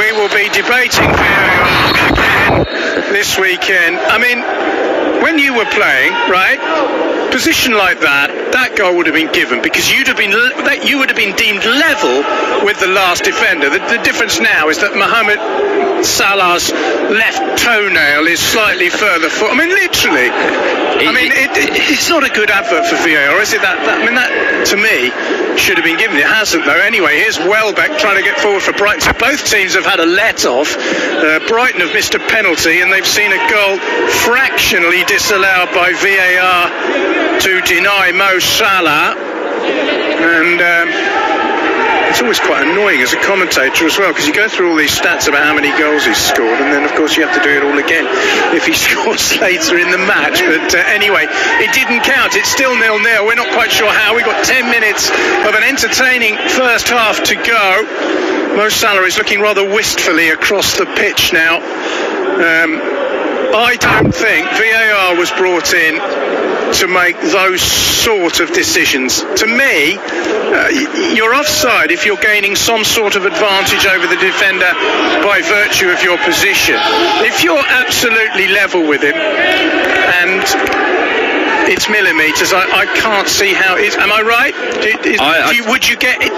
we will be debating VAR again this weekend. I mean, when you were playing, right? Position like that goal would have been given because you would have been deemed level with the last defender. The difference now is that Mohamed Salah's left toenail is slightly further forward. I mean, literally. It's not a good advert for VAR, is it? That to me should have been given. It hasn't, though. Anyway, here's Welbeck trying to get forward for Brighton. So both teams have had a let-off. Brighton have missed a penalty, and they've seen a goal fractionally disallowed by VAR to deny Mo Salah, and it's always quite annoying as a commentator as well, because you go through all these stats about how many goals he's scored, and then of course you have to do it all again if he scores later in the match. But anyway, it didn't count. It's still 0-0. We're not quite sure how. We've got 10 minutes of an entertaining first half to go. Mo Salah is looking rather wistfully across the pitch now. I don't think VAR was brought in to make those sort of decisions. To me, you're offside if you're gaining some sort of advantage over the defender by virtue of your position. If you're absolutely level with him and it's millimetres, I can't see how it is. Am I right?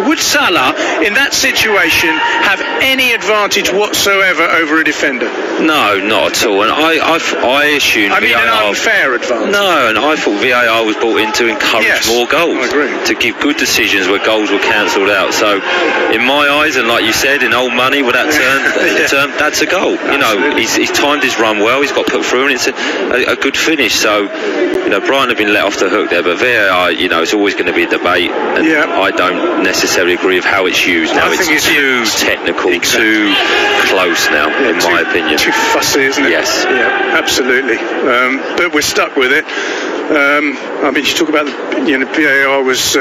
Would Salah in that situation have any advantage whatsoever over a defender? No, not at all. And I assumed an unfair advantage. No, and I thought VAR was brought in to encourage more goals. I agree. To give good decisions where goals were cancelled out. So, in my eyes, and like you said, in old money, with that term, that's a goal. Absolutely. You know, he's timed his run well. He's got put through, and it's a good finish. So, you know, Brighton have been let off the hook there, but VAR, you know, it's always going to be a debate, and I don't necessarily agree with how it's used now. It's too technical, too close now, in my opinion. Too fussy, isn't it? Yes. Yeah, absolutely. But we're stuck with it. I mean, you talk about VAR was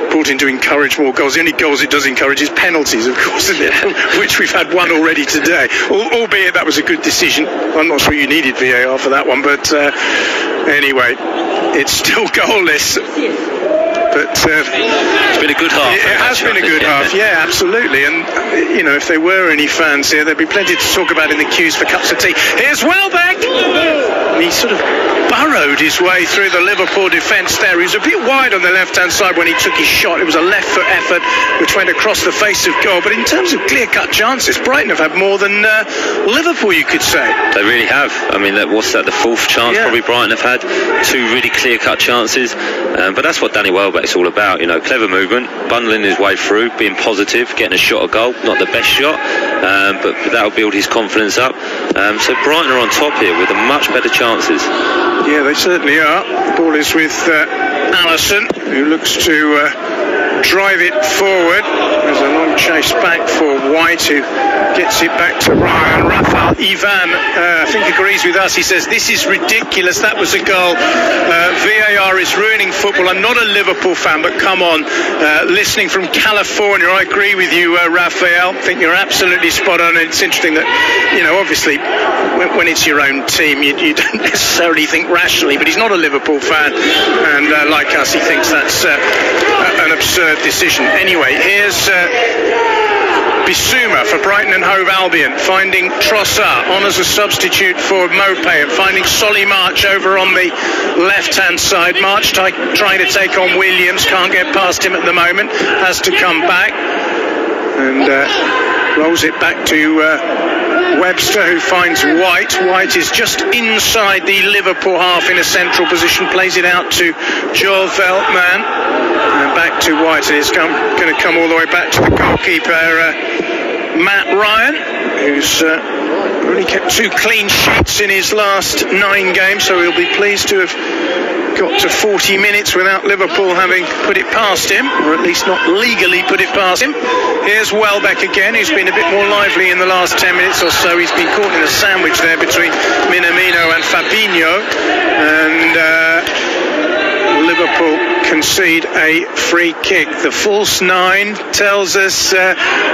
brought in to encourage more goals. The only goals it does encourage is penalties, of course, isn't it? Which we've had one already today. Albeit that was a good decision. I'm not sure you needed VAR for that one, but anyway, it's still goalless. But it's been a good half. It has been a good half, yeah, absolutely. And you know, if there were any fans here, there'd be plenty to talk about in the queues for cups of tea. Here's Welbeck. And he sort of burrowed his way through the Liverpool defence there. He was a bit wide on the left-hand side when he took his shot. It was a left-foot effort which went across the face of goal. But in terms of clear-cut chances, Brighton have had more than Liverpool, you could say. They really have. I mean, what's that, the fourth chance probably Brighton have had? Two really clear-cut chances. But that's what Danny Welbeck's all about, you know, clever movement, bundling his way through, being positive, getting a shot at goal. Not the best shot, but that'll build his confidence up. So Brighton are on top here with a much better chances. Yeah, they certainly are. The ball is with Allison, who looks to drive it forward. There's a long chase back for White, who gets it back to Ryan. Rafael Ivan, I think, agrees with us. He says, this is ridiculous. That was a goal. VAR is ruining football. I'm not a Liverpool fan, but come on. Listening from California, I agree with you, Rafael. I think you're absolutely spot on. It's interesting that, you know, obviously, when it's your own team, you don't necessarily think rationally, but he's not a Liverpool fan, and like us, he thinks that's an absurd decision. Anyway, here's Bissouma for Brighton and Hove Albion, finding Trossard on as a substitute for Mopé, and finding Solly March over on the left-hand side. March trying to take on Williams, can't get past him at the moment, has to come back, and rolls it back to Webster, who finds White. White is just inside the Liverpool half in a central position, plays it out to Joel Veltman, and back to White, and it's going to come all the way back to the goalkeeper, Matt Ryan, who's only kept 2 clean sheets in his last 9 games, so he'll be pleased to have got to 40 minutes without Liverpool having put it past him, or at least not legally put it past him. Here's Welbeck again, who's been a bit more lively in the last 10 minutes or so. He's been caught in a sandwich there between Minamino and Fabinho, and Liverpool concede a free kick. The false 9 tells us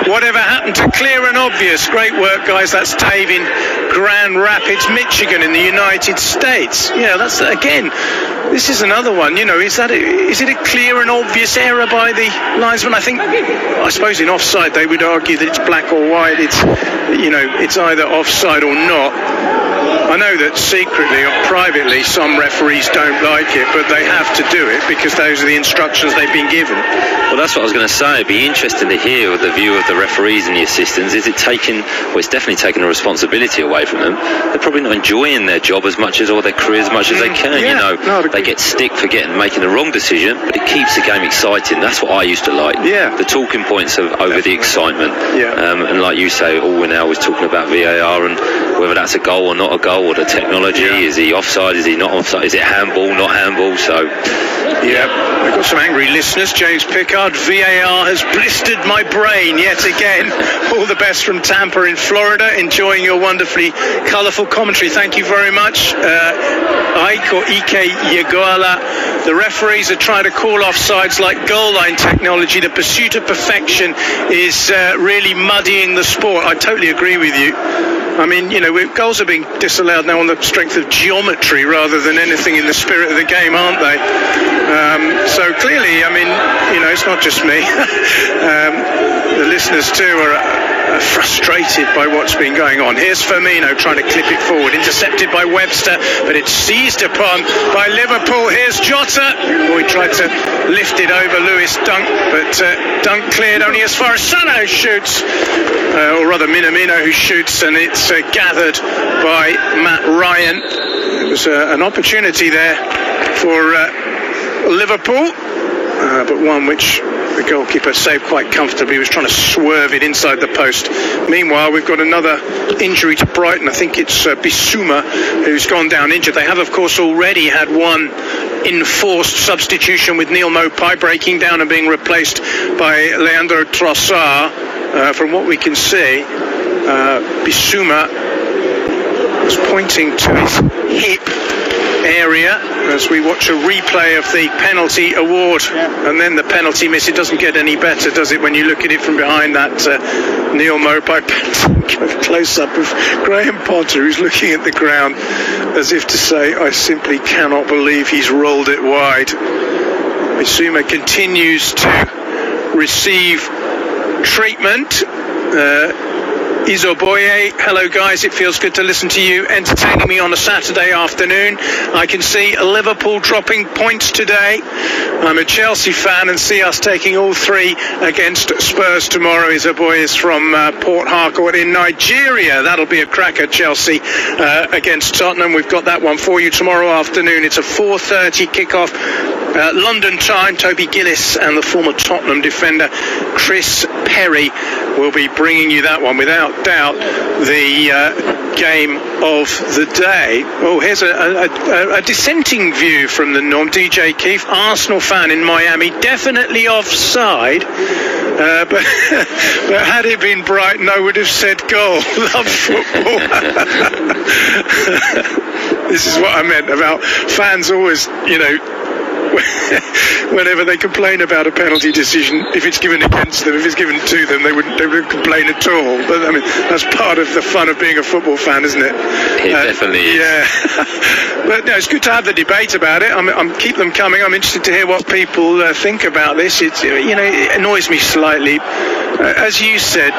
whatever happened to Clear and Obvious. Great work, guys. That's Dave in Grand Rapids, Michigan in the United States. Yeah, that's, again, this is another one. You know, is it a clear and obvious error by the linesman? I suppose in offside they would argue that it's black or white. It's either offside or not. I know that secretly or privately some referees don't like it, but they have to do it because those are the instructions they've been given. Well, that's what I was going to say. It'd be interesting to hear the view of the referees and the assistants. Is it it's definitely taking a responsibility away from them. They're probably not enjoying their job as much as, or their career as much as they can. They get stick for making the wrong decision, but it keeps the game exciting. That's what I used to like. Yeah. The talking points over the excitement. Yeah. And like you say, all we're now is talking about VAR and whether that's a goal or not a goal, or the technology. Yeah. Is he offside? Is he not offside? Is it handball, not handball? So, yeah, we've got some angry listeners. James Pickard, VAR has blistered my brain yet again. All the best from Tampa in Florida. Enjoying your wonderfully colourful commentary. Thank you very much. Ike or Ike Yegoala. The referees are trying to call offsides like goal line technology. The pursuit of perfection is really muddying the sport. I totally agree with you. I mean, goals are being disallowed now on the strength of geometry rather than anything in the spirit of the game, aren't they? So clearly, I mean, it's not just me. The listeners too are frustrated by what's been going on. Here's Firmino trying to clip it forward, intercepted by Webster, but it's seized upon by Liverpool. Here's Jota. He tried to lift it over Lewis Dunk, but Dunk cleared only as far as Sano shoots, or rather Minamino who shoots, and it's gathered by Matt Ryan. It was an opportunity there for Liverpool, but one which the goalkeeper saved quite comfortably. He was trying to swerve it inside the post. Meanwhile, we've got another injury to Brighton. I think it's Bissouma who's gone down injured. They have, of course, already had one enforced substitution with Neil Maupay breaking down and being replaced by Leandro Trossard. From what we can see, Bissouma was pointing to his hip area as we watch a replay of the penalty award, and then the penalty miss. It doesn't get any better, does it, when you look at it from behind that Neil Maupay close-up of Graham Potter, who's looking at the ground as if to say, I simply cannot believe he's rolled it wide. Bissouma continues to receive treatment. Izoboye, hello guys, it feels good to listen to you entertaining me on a Saturday afternoon. I can see Liverpool dropping points today. I'm a Chelsea fan and see us taking all three against Spurs tomorrow. Izoboye is from Port Harcourt in Nigeria. That'll be a cracker, Chelsea against Tottenham. We've got that one for you tomorrow afternoon. It's a 4:30 kickoff London time. Toby Gillis and the former Tottenham defender Chris Perry will be bringing you that one. Without doubt, the game of the day. Oh, here's a dissenting view from the norm. DJ Keefe, Arsenal fan in Miami, definitely offside. But had it been Brighton, I would have said goal. Love football. This is what I meant about fans always, whenever they complain about a penalty decision, if it's given against them, if it's given to them, they wouldn't complain at all. But I mean, that's part of the fun of being a football fan, isn't it? It definitely is. Yeah. But no, it's good to have the debate about it. I'm keep them coming. I'm interested to hear what people think about this. It's it annoys me slightly. As you said,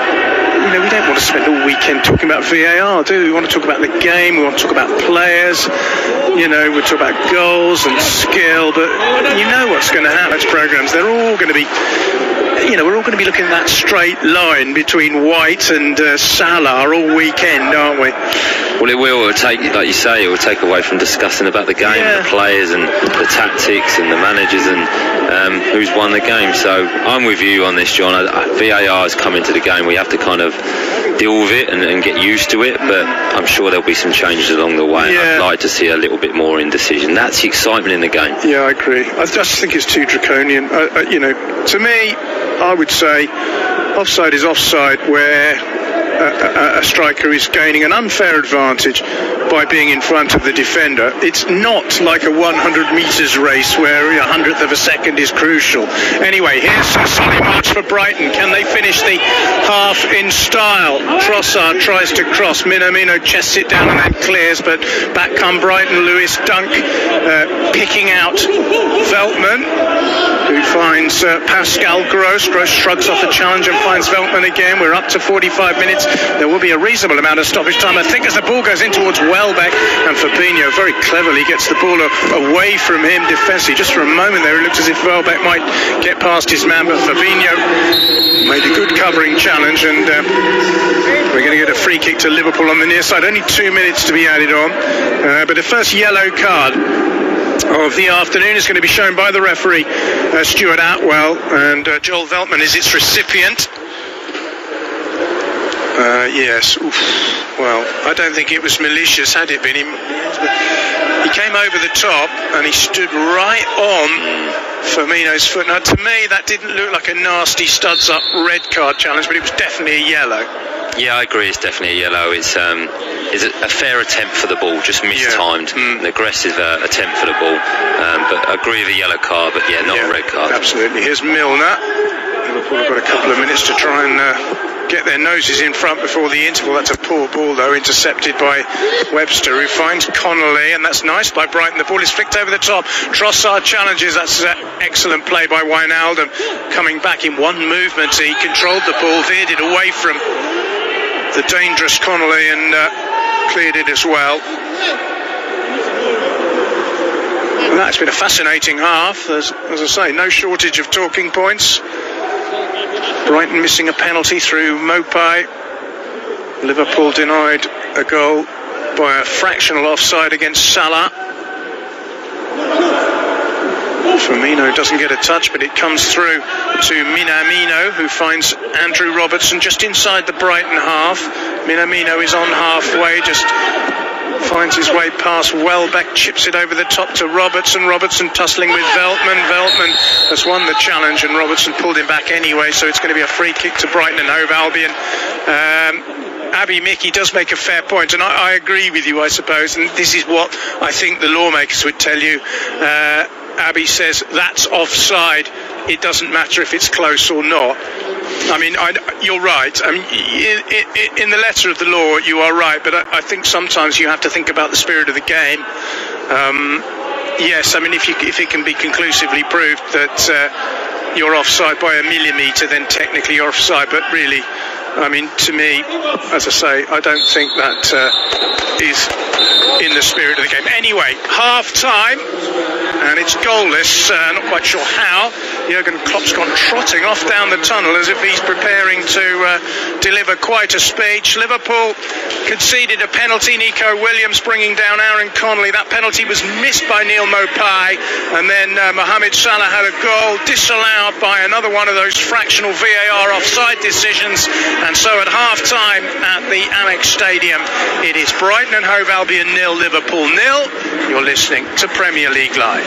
we don't want to spend all weekend talking about VAR, do we? We want to talk about the game. We want to talk about players. We talk about goals and skill, but you know what's going to happen. Those programs, they're all going to be, we're all going to be looking at that straight line between White and Salah all weekend, aren't we? Well, it will take, like you say, it will take away from discussing about the game, and the players and the tactics and the managers and who's won the game. So I'm with you on this, John. VAR has come into the game. We have to kind of deal with it and get used to it, but I'm sure there'll be some changes along the way. I'd like to see a little bit more indecision. That's the excitement in the game. Yeah, I agree. I just think it's too draconian. To me, I would say offside is offside where a striker is gaining an unfair advantage by being in front of the defender. It's not like a 100 metres race where a hundredth of a second is crucial. Anyway, here's a solid march for Brighton. Can they finish the half in style? Trossard tries to cross. Minamino chests it down and then clears, but back come Brighton. Lewis Dunk picking out Veltman, who finds Pascal Gross. Gross shrugs off the challenge and finds Veltman again. We're up to 45 minutes. There will be a reasonable amount of stoppage time, I think, as the ball goes in towards Welbeck, and Fabinho very cleverly gets the ball away from him defensively. Just for a moment there, it looked as if Welbeck might get past his man, but Fabinho made a good covering challenge, and we're going to get a free kick to Liverpool on the near side. Only 2 minutes to be added on, but the first yellow card of the afternoon is going to be shown by the referee, Stuart Atwell, and Joel Veltman is its recipient. Yes. Oof. Well, I don't think it was malicious, had it been. He came over the top and he stood right on Firmino's foot. Now, to me, that didn't look like a nasty studs-up red card challenge, but it was definitely a yellow. Yeah, I agree. It's definitely a yellow. It's a fair attempt for the ball, just mistimed. An aggressive attempt for the ball. But I agree with a yellow card, but not a red card. Absolutely. Here's Milner. Liverpool have got a couple of minutes to try and get their noses in front before the interval. That's a poor ball, though, intercepted by Webster, who finds Connolly, and that's nice by Brighton. The ball is flicked over the top. Trossard challenges. That's excellent play by Wijnaldum. Coming back in one movement, he controlled the ball, veered it away from the dangerous Connolly, and cleared it as well. And that's been a fascinating half. As I say, no shortage of talking points. Brighton missing a penalty through Mopai. Liverpool denied a goal by a fractional offside against Salah. Firmino doesn't get a touch, but it comes through to Minamino, who finds Andrew Robertson just inside the Brighton half. Minamino is on halfway, just finds his way past Welbeck, chips it over the top to Robertson. Robertson tussling with Veltman. Veltman has won the challenge, and Robertson pulled him back anyway, so it's going to be a free kick to Brighton and Hove Albion. Abby Mickey does make a fair point, and I agree with you, I suppose, and this is what I think the lawmakers would tell you. Abby says that's offside. It doesn't matter if it's close or not. I mean, you're right. I mean, in the letter of the law, you are right, but I think sometimes you have to think about the spirit of the game. Yes, I mean, if it can be conclusively proved that you're offside by a millimetre, then technically you're offside, but really, I mean, to me, as I say, I don't think that is in the spirit of the game. Anyway, half-time, and it's goalless. Not quite sure how. Jurgen Klopp's gone trotting off down the tunnel as if he's preparing to deliver quite a speech. Liverpool conceded a penalty. Nico Williams bringing down Aaron Connolly. That penalty was missed by Neal Mopai, and then Mohamed Salah had a goal disallowed by another one of those fractional VAR offside decisions. And so at half-time at the Amex Stadium, it is Brighton and Hove Albion 0, Liverpool 0. You're listening to Premier League Live.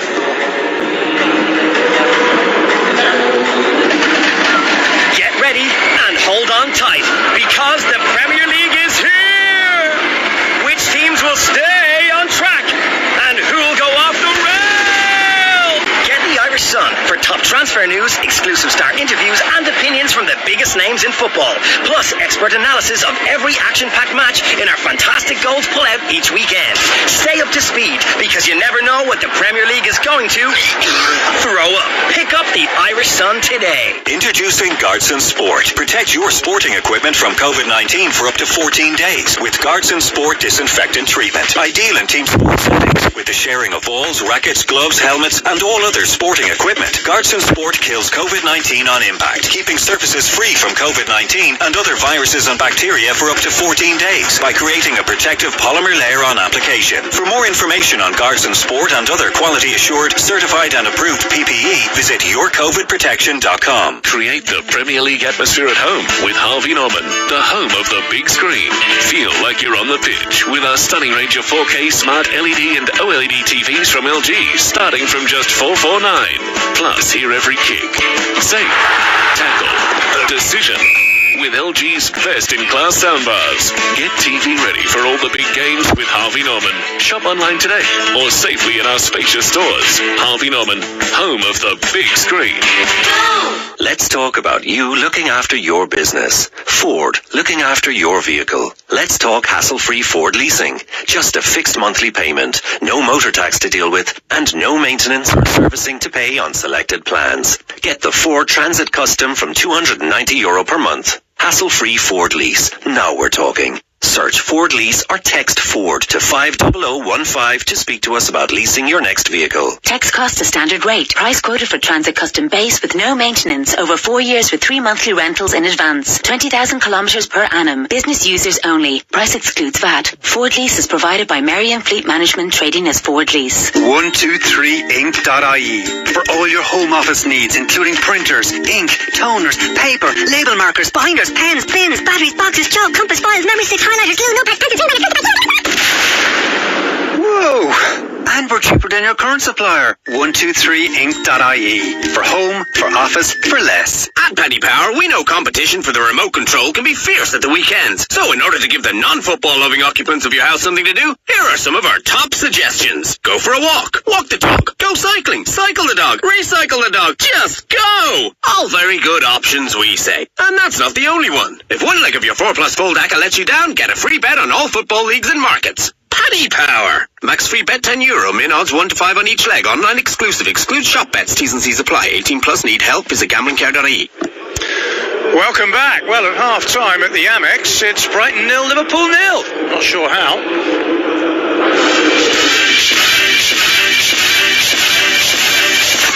Get ready and hold on tight, because the Premier League is here! Which teams will stay on track, and who'll go off the rail? Get the Irish Sun for top transfer news, exclusive star interviews, and opinions from the biggest names in football, plus expert analysis of every action-packed match in our fantastic goals pull-out each weekend. Stay up to speed, because you never know what the Premier League is going to throw up. Pick up the Irish Sun today. Introducing Guardson Sport. Protect your sporting equipment from COVID-19 for up to 14 days with Guardson Sport disinfectant treatment. Ideal in team sports settings with the sharing of balls, rackets, gloves, helmets, and all other sporting equipment. Guardson Sport kills COVID-19 on impact, keeping surfaces free from COVID-19 and other viruses and bacteria for up to 14 days by creating a protective polymer layer on application. For more information on Guardson Sport and other quality assured, certified and approved PPE, visit yourcovidprotection.com. Create the Premier League atmosphere at home with Harvey Norman, the home of the big screen. Feel like you're on the pitch with our stunning range of 4K smart LED and OLED TVs from LG, starting from just $449. Plus, hear every kick, save, tackle, decision with LG's best-in-class soundbars. Get TV ready for all the big games with Harvey Norman. Shop online today or safely in our spacious stores. Harvey Norman, home of the big screen. Let's talk about you looking after your business. Ford, looking after your vehicle. Let's talk hassle-free Ford leasing. Just a fixed monthly payment, no motor tax to deal with, and no maintenance or servicing to pay on selected plans. Get the Ford Transit Custom from €290 per month. Hassle-free Ford lease. Now we're talking. Search Ford Lease or text Ford to 50015 to speak to us about leasing your next vehicle. Text cost a standard rate. Price quoted for Transit Custom Base with no maintenance. Over 4 years with 3 monthly rentals in advance. 20,000 kilometres per annum. Business users only. Price excludes VAT. Ford Lease is provided by Merriam Fleet Management, trading as Ford Lease. 123ink.ie for all your home office needs, including printers, ink, toners, paper, label markers, binders, pens, pins, batteries, boxes, chalk, compass, files, memory sticks, highlighters, glue, notepads, pencils, Whoa! And we're cheaper than your current supplier. 123inc.ie. For home, for office, for less. At Paddy Power, we know competition for the remote control can be fierce at the weekends. So in order to give the non-football loving occupants of your house something to do, here are some of our top suggestions. Go for a walk. Walk the dog. Go cycling. Cycle the dog. Recycle the dog. Just go! All very good options, we say. And that's not the only one. If one leg of your 4+ fold ACCA lets you down, get a free bet on all football leagues and markets. Paddy Power. Max free bet €10. Min odds 1 to 5 on each leg. Online exclusive. Excludes shop bets. T's and C's apply. 18+. Need help? Visit gamblingcare.ie. Welcome back. Well, at half-time at the Amex, it's Brighton 0, Liverpool 0. Not sure how.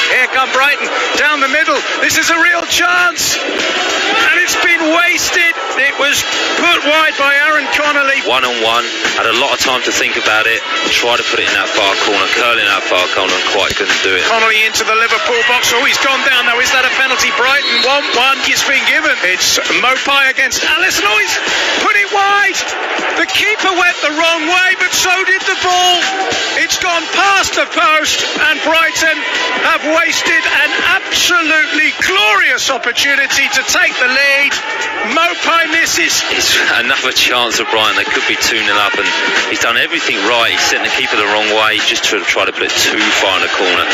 Here come Brighton, down the middle. This is a real chance. And it's been wasted. It was put wide by Aaron Connolly. One-on-one, had a lot of time to think about it, tried to put it in that far corner, curling that far corner, and quite couldn't do it. Connolly into the Liverpool box. Oh, he's gone down now. Is that a penalty? Brighton 1-1. It's been given. It's Mopai against Allison. Oh, he's put it wide. The keeper went the wrong way, but so did the ball. It's gone past the post, and Brighton have wasted an absolutely glorious opportunity to take the lead. Mopai misses. It's another chance of Brighton. They could be 2-0 up, and he's done everything right. He's sent the keeper the wrong way. He's just tried to put it too far in the corner,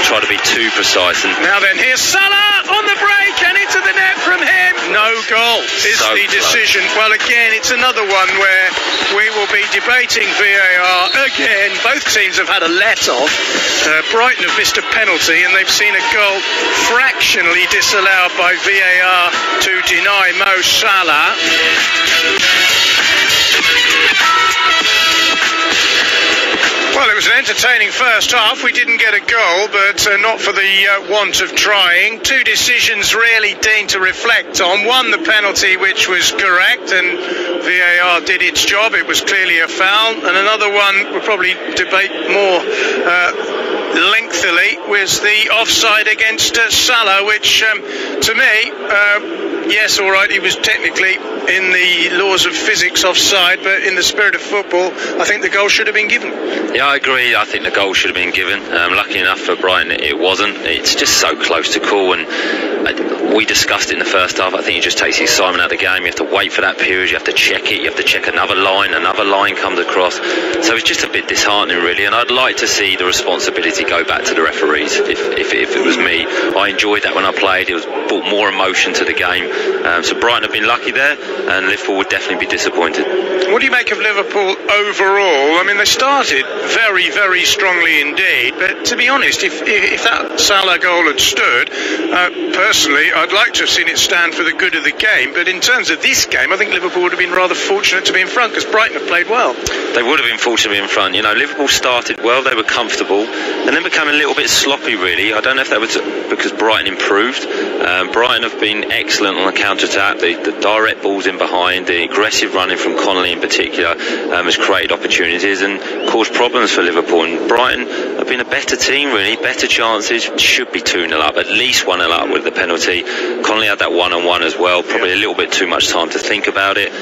tried to be too precise. And now then, here's Salah on the break, and into the net from him. No goal is so the decision. Close. Well, again, it's another one where we will be debating VAR again. Both teams have had a let-off. Brighton have missed a penalty, and they've seen a goal fractionally disallowed by VAR to deny Mo Salah. Well, it was an entertaining first half. We didn't get a goal, but not for the want of trying. Two decisions really deemed to reflect on. One, the penalty, which was correct, and VAR did its job. It was clearly a foul. And another one we'll probably debate more lengthily was the offside against Salah, which to me, yes, all right, he was technically in the laws of physics offside, but in the spirit of football, I think the goal should have been given. Yeah, I agree. I think the goal should have been given. Lucky enough for Brighton, it wasn't. It's just so close to call, and we discussed it in the first half. I think it just takes the excitement out of the game. You have to wait for that period. You have to check it. You have to check another line comes across. So it's just a bit disheartening, really. And I'd like to see the responsibility go back to the referees. If it was me, I enjoyed that when I played. It brought more emotion to the game. So Brighton have been lucky there, and Liverpool would definitely be disappointed. What do you make of Liverpool overall? I mean, they started very, very strongly indeed, but to be honest, if that Salah goal had stood, personally, I'd like to have seen it stand for the good of the game, but in terms of this game, I think Liverpool would have been rather fortunate to be in front, because Brighton have played well. They would have been fortunate to be in front. You know, Liverpool started well, they were comfortable, and then became a little bit sloppy, really. I don't know if that was because Brighton improved. Brighton have been excellent on the counter-attack. The direct balls in behind, the aggressive running from Connolly in particular has created opportunities and caused problems for Liverpool. And Brighton have been a better team, really, better chances. Should be 2-0 up, at least 1-0 up with the penalty. Connolly had that one-on-one as well, probably a little bit too much time to think about it.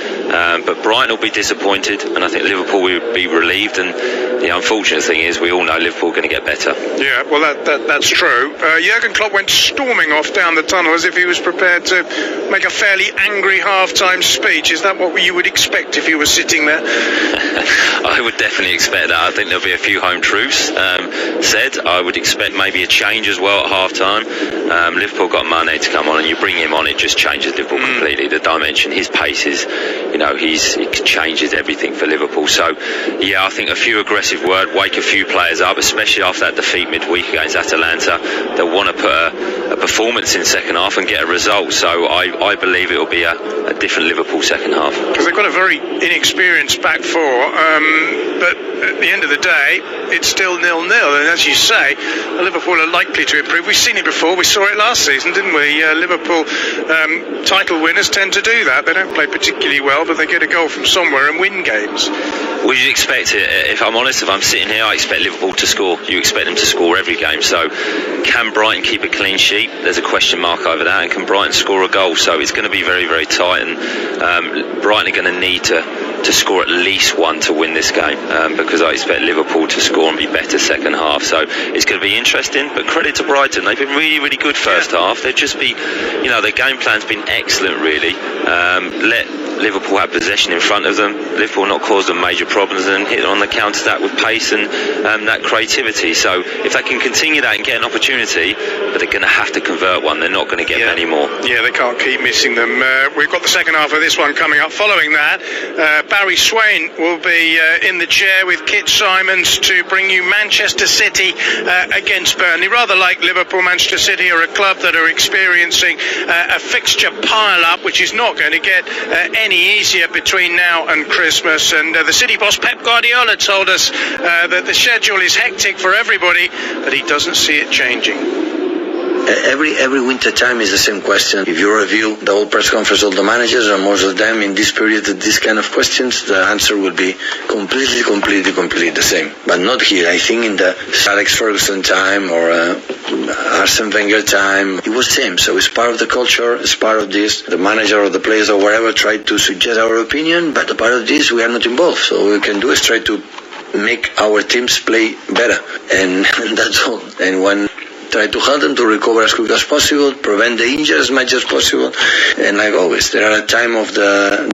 But Brighton will be disappointed, and I think Liverpool will be relieved. And the unfortunate thing is, we all know Liverpool are going to get better. Yeah, well, that's true. Jurgen Klopp went storming off down the tunnel as if he was prepared to make a fairly angry half-time speech. Is that what you would expect if you were sitting there? I would definitely expect that. I think there'll be a few home truths said. I would expect maybe a change as well at half-time. Liverpool got Mane to come on, and you bring him on, it just changes Liverpool completely. The dimension, his pace is, it changes everything for Liverpool. So, yeah, I think a few aggressive words, wake a few players up, especially after that defeat midweek against Atalanta. They'll want to put a performance in second half and get a result. So I believe it will be a different Liverpool second half. Because they've got a very inexperienced back four, but at the end of the day, it's still 0-0. And as you say, Liverpool are likely to improve. We've seen it before. We saw it last season, didn't we? Liverpool title winners tend to do that. They don't play particularly well, but they get a goal from somewhere and win games. Well, you'd expect it. If I'm honest, if I'm sitting here, I expect Liverpool to score. You expect them to score every game. So can Brighton keep a clean sheet? There's a question mark over that. And can Brighton score a goal? So it's going to be very, very tight. And Brighton are going to need to score at least one to win this game, because I expect Liverpool to score and be better second half. So it's going to be interesting. But credit to Brighton. They've been really, really good first half. They've just been, their game plan's been excellent, really. Let Liverpool have possession in front of them. Liverpool not caused them major problems and hit on the counter-attack with pace and that creativity. So if they can continue that and get an opportunity, but they're going to have to convert one. They're not going to get many more. Yeah, they can't keep missing them. We've got the second half of this one coming up. Following that, Barry Swain will be in the chair with Kit Simons to bring you Manchester City against Burnley. Rather like Liverpool, Manchester City are a club that are experiencing a fixture pile-up, which is not going to get any easier between now and Christmas. And the City boss Pep Guardiola told us that the schedule is hectic for everybody, but he doesn't see it changing. Every winter time is the same question. If you review the whole press conference of the managers, and most of them in this period, this kind of questions, the answer will be completely the same. But not here. I think in the Alex Ferguson time or Arsene Wenger time, it was the same. So it's part of the culture, it's part of this. The manager or the players or whatever tried to suggest our opinion, but a part of this we are not involved. So all we can do is try to make our teams play better. And that's all. And when try to help them to recover as quick as possible, prevent the injury as much as possible, and like always, there are a time of the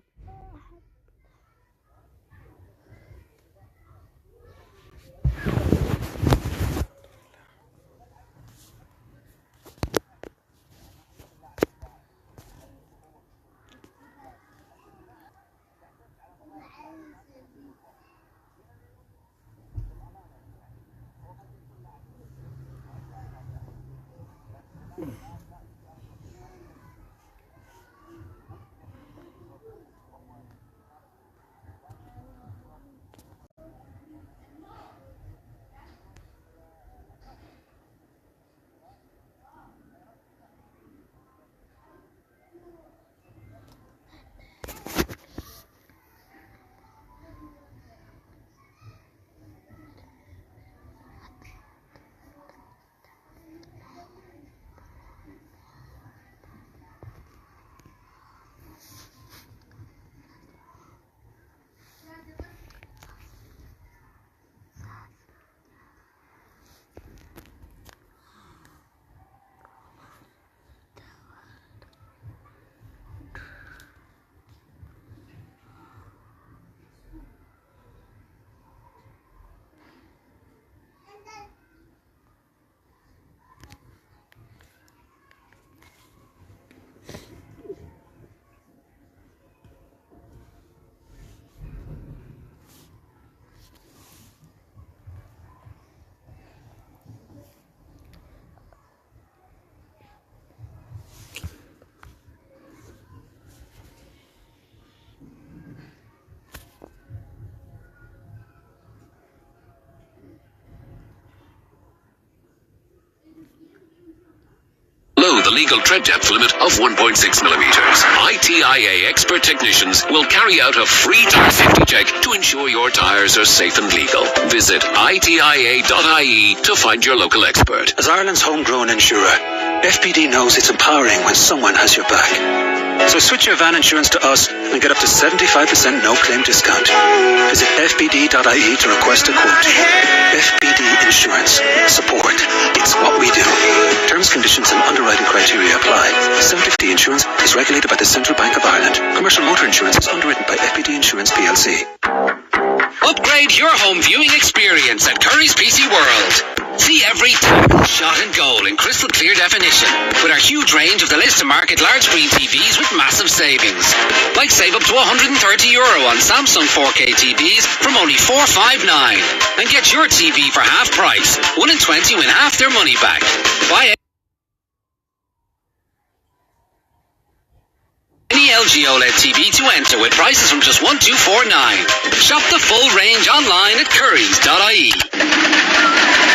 The legal tread depth limit of 1.6 millimeters. ITIA expert technicians will carry out a free tire safety check to ensure your tires are safe and legal. Visit itia.ie to find your local expert. As Ireland's homegrown insurer, FPD knows it's empowering when someone has your back. So switch your van insurance to us and get up to 75% no-claim discount. Visit fpd.ie to request a quote. FPD Insurance. Support. It's what we do. Terms, conditions and underwriting criteria apply. 750 Insurance is regulated by the Central Bank of Ireland. Commercial motor insurance is underwritten by FPD Insurance PLC. Upgrade your home viewing experience at Curry's PC World. See every tackle, shot and goal in crystal clear definition with our huge range of the list to market large screen TVs with massive savings. Like save up to €130 on Samsung 4K TVs from only $459 and get your TV for half price. 1 in 20 win half their money back. Buy any LG OLED TV to enter with prices from just $1,249. Shop the full range online at currys.ie.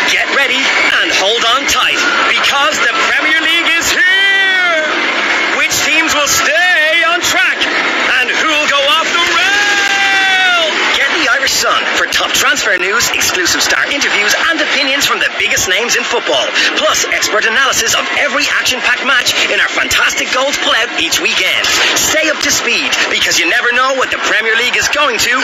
Get ready and hold on tight because the Premier League is here. Which teams will stay on track and who'll go off the news, exclusive star interviews, and opinions from the biggest names in football. Plus, expert analysis of every action-packed match in our fantastic goals pull-out each weekend. Stay up to speed, because you never know what the Premier League is going to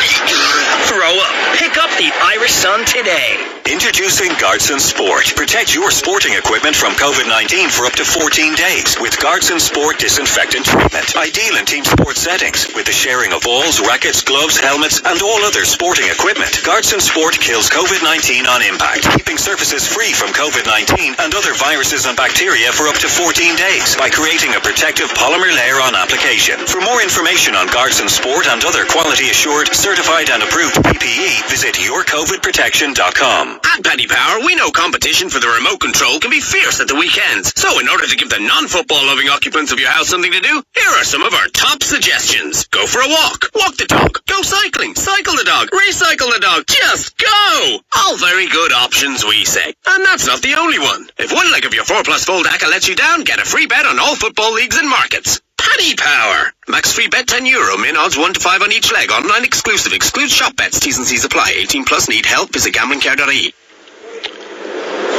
throw up. Pick up the Irish Sun today. Introducing Guardson Sport. Protect your sporting equipment from COVID-19 for up to 14 days with Guardson Sport disinfectant treatment. Ideal in team sport settings with the sharing of balls, rackets, gloves, helmets, and all other sporting equipment. Guardson Sport kills COVID-19 on impact, keeping surfaces free from COVID-19 and other viruses and bacteria for up to 14 days by creating a protective polymer layer on application. For more information on Guardson Sport and other quality assured, certified and approved PPE, visit yourcovidprotection.com. At Paddy Power, we know competition for the remote control can be fierce at the weekends. So in order to give the non-football loving occupants of your house something to do, here are some of our top suggestions. Go for a walk. Walk the dog. Go cycling. Cycle the dog. Recycle the dog. Just go! All very good options, we say. And that's not the only one. If one leg of your 4+ fold ACCA lets you down, get a free bet on all football leagues and markets. Paddy Power. Max free bet €10. Min odds 1 to 5 on each leg. Online exclusive. Excludes shop bets. T's and C's apply. 18+. Need help? Visit gamblingcare.ie.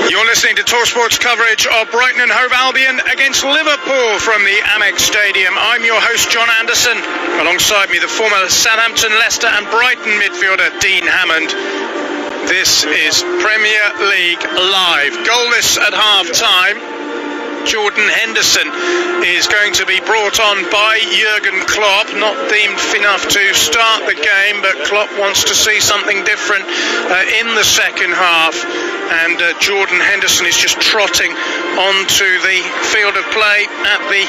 You're listening to TalkSport's coverage of Brighton and Hove Albion against Liverpool from the Amex Stadium. I'm your host, John Anderson. Alongside me, the former Southampton, Leicester and Brighton midfielder, Dean Hammond. This is Premier League Live. Goalless at half-time. Jordan Henderson is going to be brought on by Jurgen Klopp, not deemed enough to start the game, but Klopp wants to see something different in the second half, and Jordan Henderson is just trotting onto the field of play at the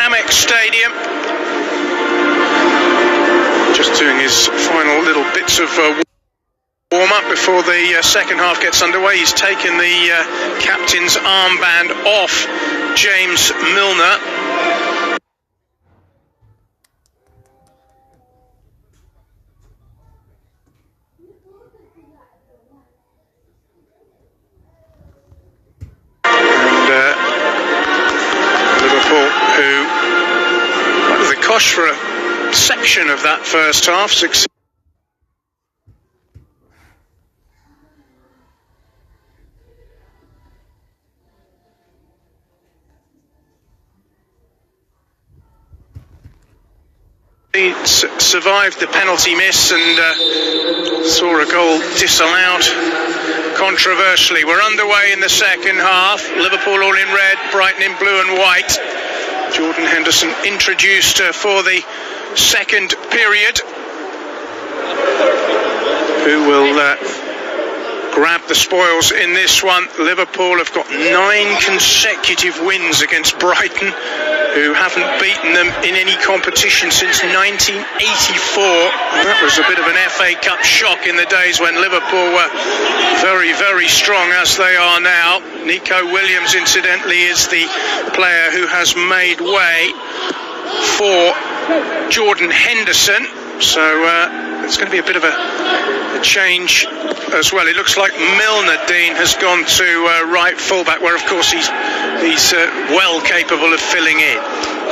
Amex Stadium, just doing his final little bits of warm-up before the second half gets underway. He's taken the captain's armband off James Milner. And Liverpool, who went to the cosh for a section of that first half, He survived the penalty miss and saw a goal disallowed controversially. We're underway in the second half. Liverpool all in red, Brighton in blue and white. Jordan Henderson introduced for the second period. Who will grab the spoils in this one? Liverpool have got 9 consecutive wins against Brighton, who haven't beaten them in any competition since 1984. That was a bit of an FA Cup shock in the days when Liverpool were very, very strong as they are now. Nico Williams, incidentally, is the player who has made way for Jordan Henderson. So it's going to be a bit of a change as well. It looks like Milner, Dean, has gone to right fullback, where of course he's well capable of filling in.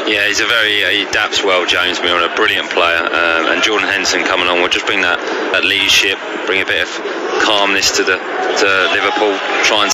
Yeah, he adapts well, James Milner, brilliant player, and Jordan Henderson coming on will just bring that leadership, bring a bit of calmness to Liverpool, try and